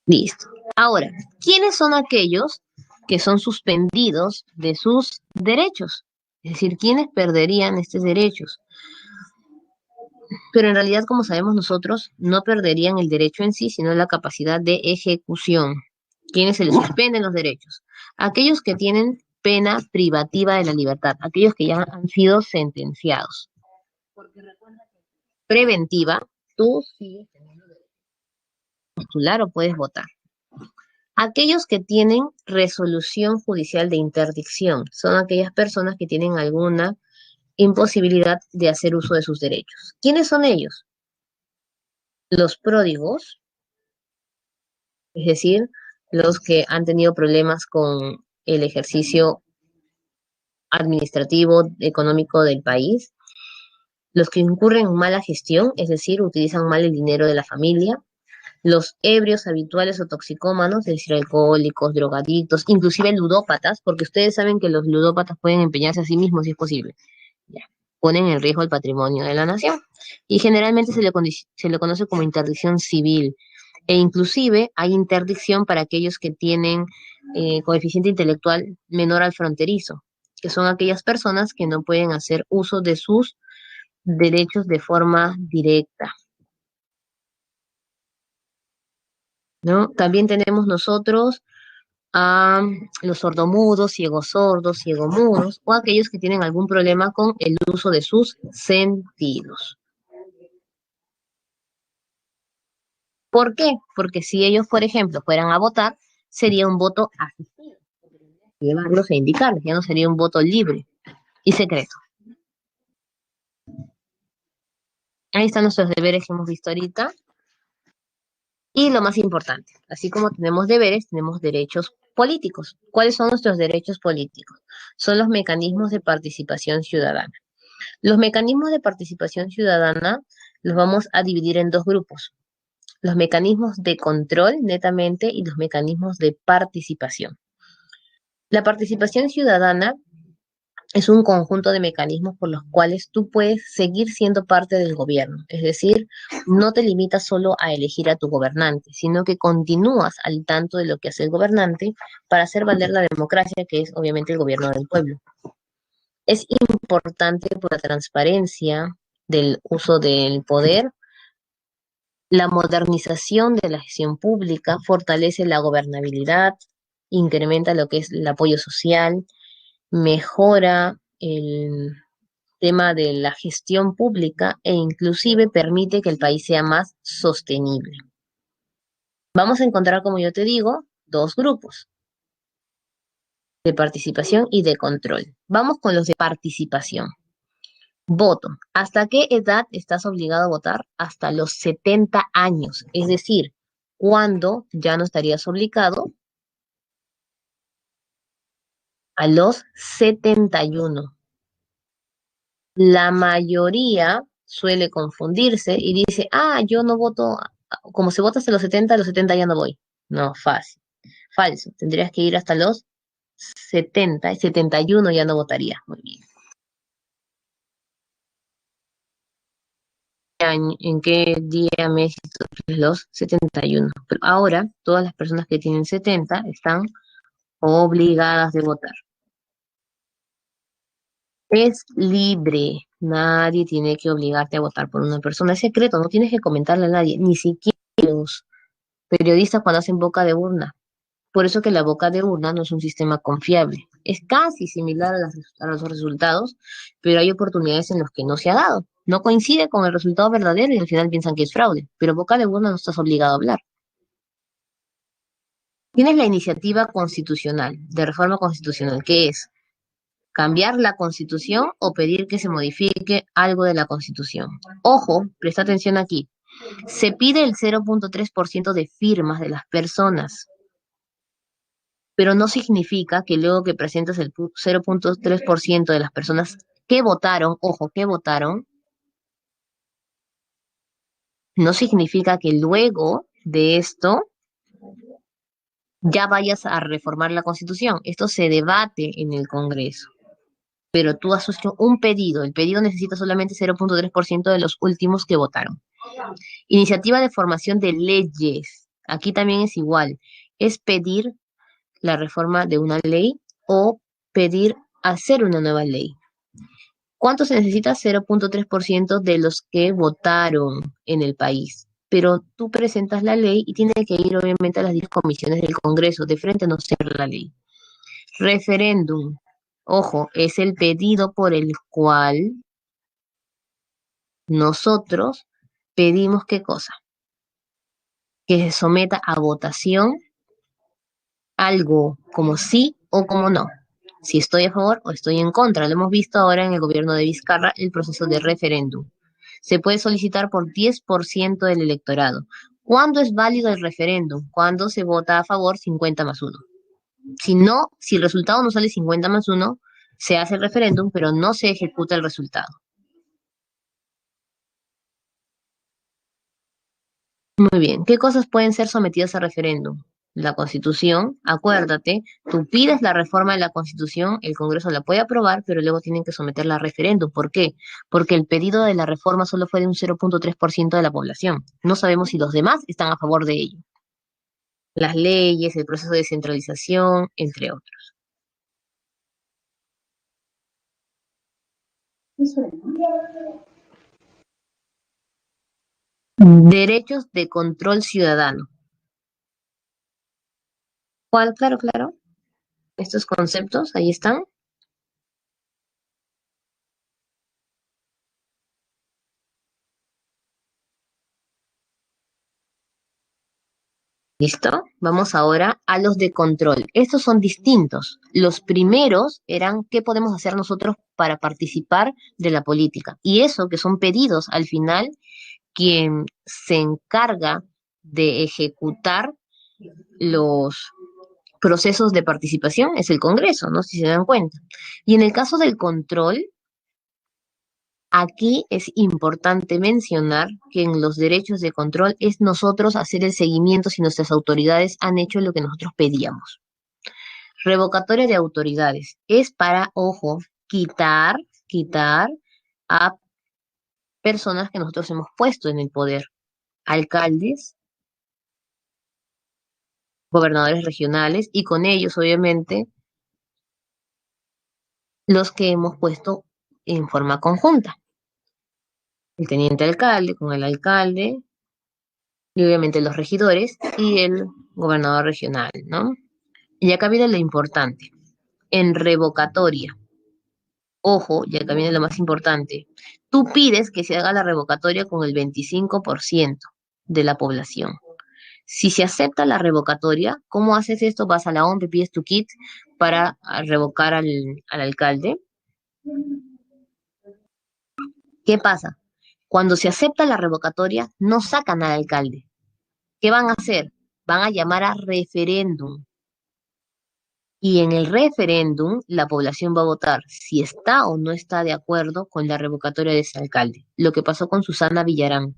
Listo. Ahora, ¿quiénes son aquellos que son suspendidos de sus derechos? Es decir, ¿quiénes perderían estos derechos? Pero en realidad, como sabemos nosotros, no perderían el derecho en sí, sino la capacidad de ejecución. ¿Quiénes se les suspenden los derechos? Aquellos que tienen pena privativa de la libertad, aquellos que ya han sido sentenciados. Preventiva, tú sigues teniendo derecho a postular o puedes votar. Aquellos que tienen resolución judicial de interdicción son aquellas personas que tienen alguna imposibilidad de hacer uso de sus derechos. ¿Quiénes son ellos? Los pródigos, es decir, los que han tenido problemas con el ejercicio administrativo, económico del país, los que incurren en mala gestión, es decir, utilizan mal el dinero de la familia, los ebrios habituales o toxicómanos, es decir, alcohólicos, drogadictos, inclusive ludópatas, porque ustedes saben que los ludópatas pueden empeñarse a sí mismos si es posible. Ya. Ponen en riesgo el patrimonio de la nación. Y generalmente se le conoce como interdicción civil. E inclusive hay interdicción para aquellos que tienen coeficiente intelectual menor al fronterizo, que son aquellas personas que no pueden hacer uso de sus derechos de forma directa, ¿no? También tenemos nosotros a los sordomudos, ciegos ciegomudos, o aquellos que tienen algún problema con el uso de sus sentidos. ¿Por qué? Porque si ellos, por ejemplo, fueran a votar, sería un voto asistido. Llevarlos e indicarlos, ya no sería un voto libre y secreto. Ahí están nuestros deberes que hemos visto ahorita. Y lo más importante, así como tenemos deberes, tenemos derechos políticos. ¿Cuáles son nuestros derechos políticos? Son los mecanismos de participación ciudadana. Los mecanismos de participación ciudadana los vamos a dividir en dos grupos. Los mecanismos de control, netamente, y los mecanismos de participación. La participación ciudadana es un conjunto de mecanismos por los cuales tú puedes seguir siendo parte del gobierno. Es decir, no te limitas solo a elegir a tu gobernante, sino que continúas al tanto de lo que hace el gobernante para hacer valer la democracia, que es obviamente el gobierno del pueblo. Es importante por la transparencia del uso del poder. La modernización de la gestión pública fortalece la gobernabilidad, incrementa lo que es el apoyo social, mejora el tema de la gestión pública e inclusive permite que el país sea más sostenible. Vamos a encontrar, como yo te digo, dos grupos de participación y de control. Vamos con los de participación. Voto. ¿Hasta qué edad estás obligado a votar? Hasta los 70 años. Es decir, ¿cuándo ya no estarías obligado? A los 71. La mayoría suele confundirse y dice, ah, yo no voto Como se vota hasta los 70 ya no voy. No, fácil. Falso. Tendrías que ir hasta los 70, 71 ya no votaría. Muy bien. ¿En qué día, mes y todo? Los 71? Pero ahora todas las personas que tienen 70 están obligadas de votar. Es libre. Nadie tiene que obligarte a votar por una persona. Es secreto, no tienes que comentarle a nadie, ni siquiera los periodistas cuando hacen boca de urna. Por eso que la boca de urna no es un sistema confiable. Es casi similar a los resultados, pero hay oportunidades en las que no se ha dado. No coincide con el resultado verdadero y al final piensan que es fraude. Pero boca de urna no estás obligado a hablar. Tienes la iniciativa constitucional, de reforma constitucional, que es cambiar la constitución o pedir que se modifique algo de la constitución. Ojo, presta atención aquí. Se pide el 0,3% de firmas de las personas, pero no significa que luego que presentas el 0,3% de las personas que votaron, ojo, que votaron, no significa que luego de esto ya vayas a reformar la Constitución. Esto se debate en el Congreso. Pero tú has hecho un pedido. El pedido necesita solamente 0,3% de los últimos que votaron. Iniciativa de formación de leyes. Aquí también es igual. Es pedir la reforma de una ley o pedir hacer una nueva ley. ¿Cuánto se necesita? 0,3% de los que votaron en el país. Pero tú presentas la ley y tiene que ir obviamente a las 10 comisiones del Congreso. De frente no se la ley. Referéndum. Ojo, es el pedido por el cual nosotros pedimos qué cosa, que se someta a votación algo como sí o como no. Si estoy a favor o estoy en contra. Lo hemos visto ahora en el gobierno de Vizcarra, el proceso de referéndum. Se puede solicitar por 10% del electorado. ¿Cuándo es válido el referéndum? Cuando se vota a favor 50 más 1. Si no, si el resultado no sale 50 más 1, se hace el referéndum, pero no se ejecuta el resultado. Muy bien. ¿Qué cosas pueden ser sometidas a referéndum? La Constitución, acuérdate, tú pides la reforma de la Constitución, el Congreso la puede aprobar, pero luego tienen que someterla a referéndum. ¿Por qué? Porque el pedido de la reforma solo fue de un 0,3% de la población. No sabemos si los demás están a favor de ello. Las leyes, el proceso de centralización, entre otros. Derechos de control ciudadano. ¿Cuál? Claro, claro. Estos conceptos, ahí están. ¿Listo? Vamos ahora a los de control. Estos son distintos. Los primeros eran qué podemos hacer nosotros para participar de la política. Y eso que son pedidos al final, quien se encarga de ejecutar los procesos de participación es el Congreso, ¿no? Si se dan cuenta. Y en el caso del control, aquí es importante mencionar que en los derechos de control es nosotros hacer el seguimiento si nuestras autoridades han hecho lo que nosotros pedíamos. Revocatoria de autoridades es para, ojo, quitar a personas que nosotros hemos puesto en el poder, alcaldes, gobernadores regionales y con ellos, obviamente, los que hemos puesto en forma conjunta. El teniente alcalde con el alcalde y obviamente los regidores y el gobernador regional, ¿no? Y acá viene lo importante. En revocatoria, ojo, y acá viene lo más importante. Tú pides que se haga la revocatoria con el 25% de la población. Si se acepta la revocatoria, ¿cómo haces esto? Vas a la OMP, pides tu kit para revocar al alcalde. ¿Qué pasa? Cuando se acepta la revocatoria, no sacan al alcalde. ¿Qué van a hacer? Van a llamar a referéndum. Y en el referéndum, la población va a votar si está o no está de acuerdo con la revocatoria de ese alcalde. Lo que pasó con Susana Villarán.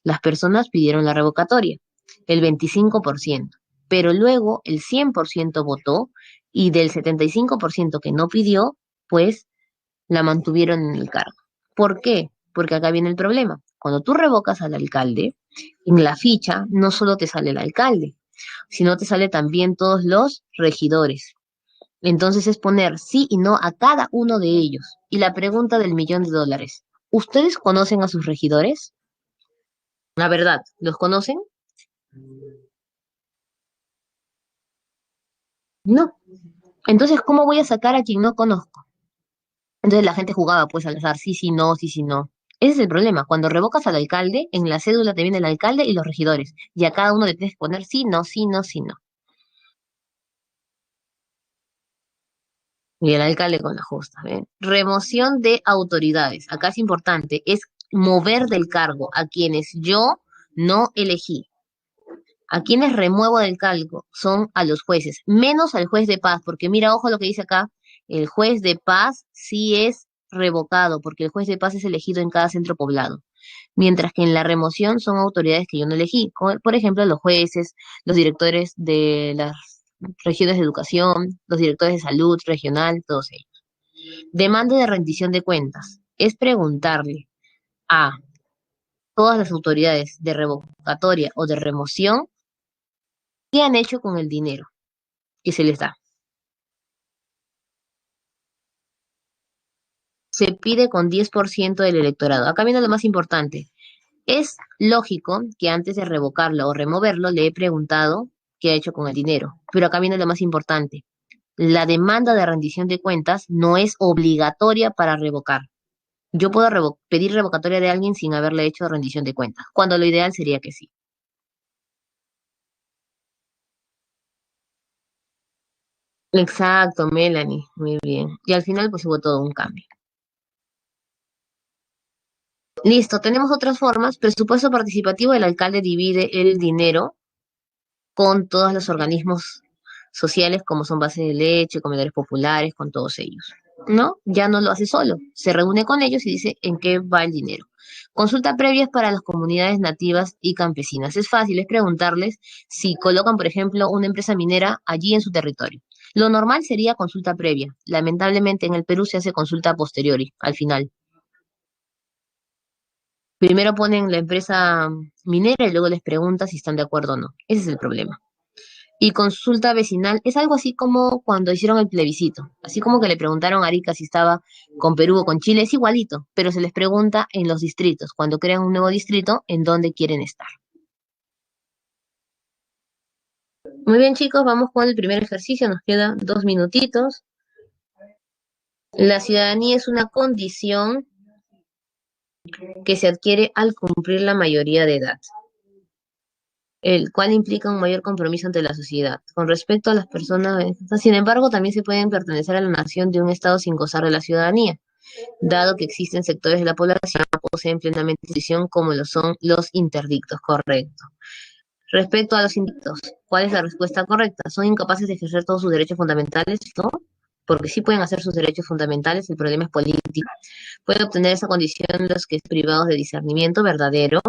Las personas pidieron la revocatoria, el 25%, pero luego el 100% votó y del 75% que no pidió, pues la mantuvieron en el cargo. ¿Por qué? Porque acá viene el problema. Cuando tú revocas al alcalde, en la ficha no solo te sale el alcalde, sino te sale también todos los regidores. Entonces es poner sí y no a cada uno de ellos. Y la pregunta del millón de dólares. ¿Ustedes conocen a sus regidores? La verdad, ¿los conocen? No. Entonces, ¿cómo voy a sacar a quien no conozco? Entonces la gente jugaba pues al azar, sí, sí, no, sí, sí, no. Ese es el problema. Cuando revocas al alcalde, en la cédula te viene el alcalde y los regidores. Y a cada uno le tienes que poner sí, no, sí, no, sí, no. Y el alcalde con la justa. ¿Ven? Remoción de autoridades. Acá es importante, es mover del cargo a quienes yo no elegí. A quienes remuevo del cargo son a los jueces, menos al juez de paz, porque mira, ojo lo que dice acá, el juez de paz sí es revocado, porque el juez de paz es elegido en cada centro poblado, mientras que en la remoción son autoridades que yo no elegí, como por ejemplo los jueces, los directores de las regiones de educación, los directores de salud regional, todos ellos. Demanda de rendición de cuentas es preguntarle a todas las autoridades de revocatoria o de remoción qué han hecho con el dinero que se les da. Se pide con 10% del electorado. Acá viene lo más importante. Es lógico que antes de revocarlo o removerlo le he preguntado qué ha hecho con el dinero, pero acá viene lo más importante. La demanda de rendición de cuentas no es obligatoria para revocar. Yo puedo pedir revocatoria de alguien sin haberle hecho rendición de cuentas, cuando lo ideal sería que sí. Exacto, Melanie, muy bien. Y al final pues hubo todo un cambio. Listo, tenemos otras formas. Presupuesto participativo, el alcalde divide el dinero con todos los organismos sociales como son bases de leche, comedores populares, con todos ellos. ¿No? Ya no lo hace solo, se reúne con ellos y dice en qué va el dinero. Consulta previa es para las comunidades nativas y campesinas. Es fácil, es preguntarles si colocan, por ejemplo, una empresa minera allí en su territorio. Lo normal sería consulta previa. Lamentablemente en el Perú se hace consulta a posteriori, al final. Primero ponen la empresa minera y luego les pregunta si están de acuerdo o no. Ese es el problema. Y consulta vecinal es algo así como cuando hicieron el plebiscito, así como que le preguntaron a Arica si estaba con Perú o con Chile, es igualito, pero se les pregunta en los distritos, cuando crean un nuevo distrito, en dónde quieren estar. Muy bien, chicos, vamos con el primer ejercicio, nos quedan 2 minutitos. La ciudadanía es una condición que se adquiere al cumplir la mayoría de edad, el cual implica un mayor compromiso ante la sociedad. Con respecto a las personas, sin embargo, también se pueden pertenecer a la nación de un Estado sin gozar de la ciudadanía, dado que existen sectores de la población que no poseen plenamente decisión como lo son los interdictos, correcto. Respecto a los interdictos, ¿cuál es la respuesta correcta? ¿Son incapaces de ejercer todos sus derechos fundamentales? No, porque sí pueden hacer sus derechos fundamentales, el problema es político. Pueden obtener esa condición los que estén privados de discernimiento verdadero,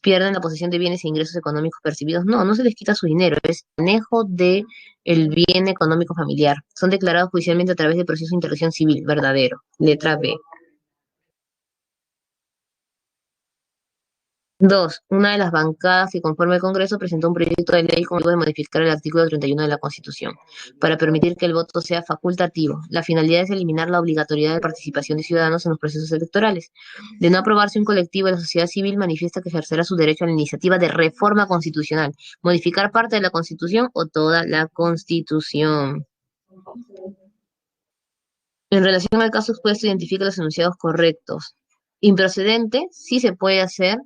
pierden la posesión de bienes e ingresos económicos percibidos. No, no se les quita su dinero, es manejo de el bien económico familiar. Son declarados judicialmente a través del proceso de interacción civil verdadero. Letra B. Dos, una de las bancadas que conforma el Congreso presentó un proyecto de ley con el objetivo de modificar el artículo 31 de la Constitución para permitir que el voto sea facultativo. La finalidad es eliminar la obligatoriedad de participación de ciudadanos en los procesos electorales. De no aprobarse, un colectivo de la sociedad civil manifiesta que ejercerá su derecho a la iniciativa de reforma constitucional, modificar parte de la Constitución o toda la Constitución. En relación al caso expuesto, identifica los enunciados correctos. Improcedente, sí se puede hacer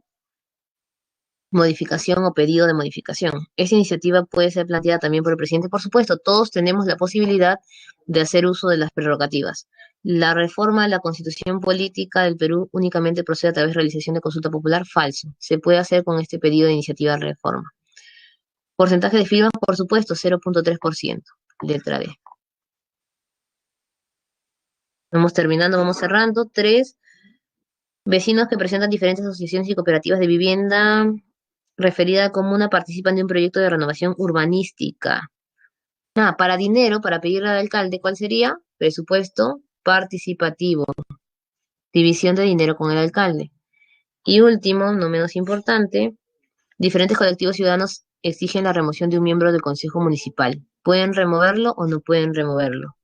modificación o pedido de modificación. Esa iniciativa puede ser planteada también por el presidente. Por supuesto, todos tenemos la posibilidad de hacer uso de las prerrogativas. La reforma de la Constitución Política del Perú únicamente procede a través de realización de consulta popular. Falso. Se puede hacer con este pedido de iniciativa de reforma. Porcentaje de firmas, por supuesto, 0.3%. Letra D. Vamos terminando, vamos cerrando. Tres, vecinos que presentan diferentes asociaciones y cooperativas de vivienda referida como una participan de un proyecto de renovación urbanística. Para dinero, para pedirle al alcalde, ¿cuál sería? Presupuesto participativo, división de dinero con el alcalde. Y último, no menos importante, diferentes colectivos ciudadanos exigen la remoción de un miembro del Consejo Municipal. ¿Pueden removerlo o no pueden removerlo?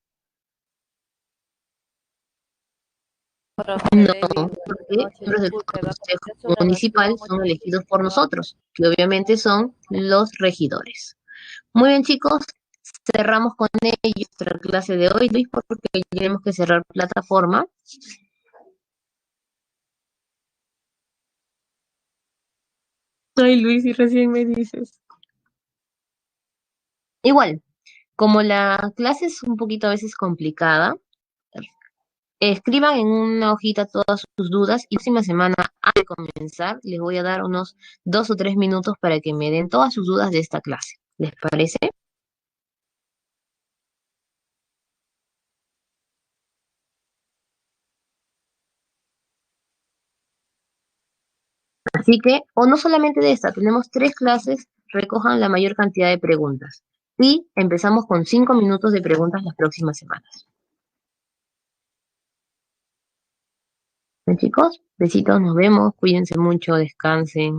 Profe No, David, buenas porque noches. miembros del Disculpe, ¿me Consejo comenta su Municipal grabación son elegidos por 85A? nosotros, que obviamente son los regidores. Muy bien, chicos, cerramos con ello nuestra clase de hoy, Luis, porque tenemos que cerrar plataforma. Ay, Luis, y recién me dices. Igual, como la clase es un poquito a veces complicada, escriban en una hojita todas sus dudas y la próxima semana, antes de comenzar, les voy a dar unos 2 o 3 minutos para que me den todas sus dudas de esta clase. ¿Les parece? Así que, o no solamente de esta, tenemos 3 clases, recojan la mayor cantidad de preguntas. Y empezamos con 5 minutos de preguntas las próximas semanas. Bien, chicos, besitos, nos vemos, cuídense mucho, descansen.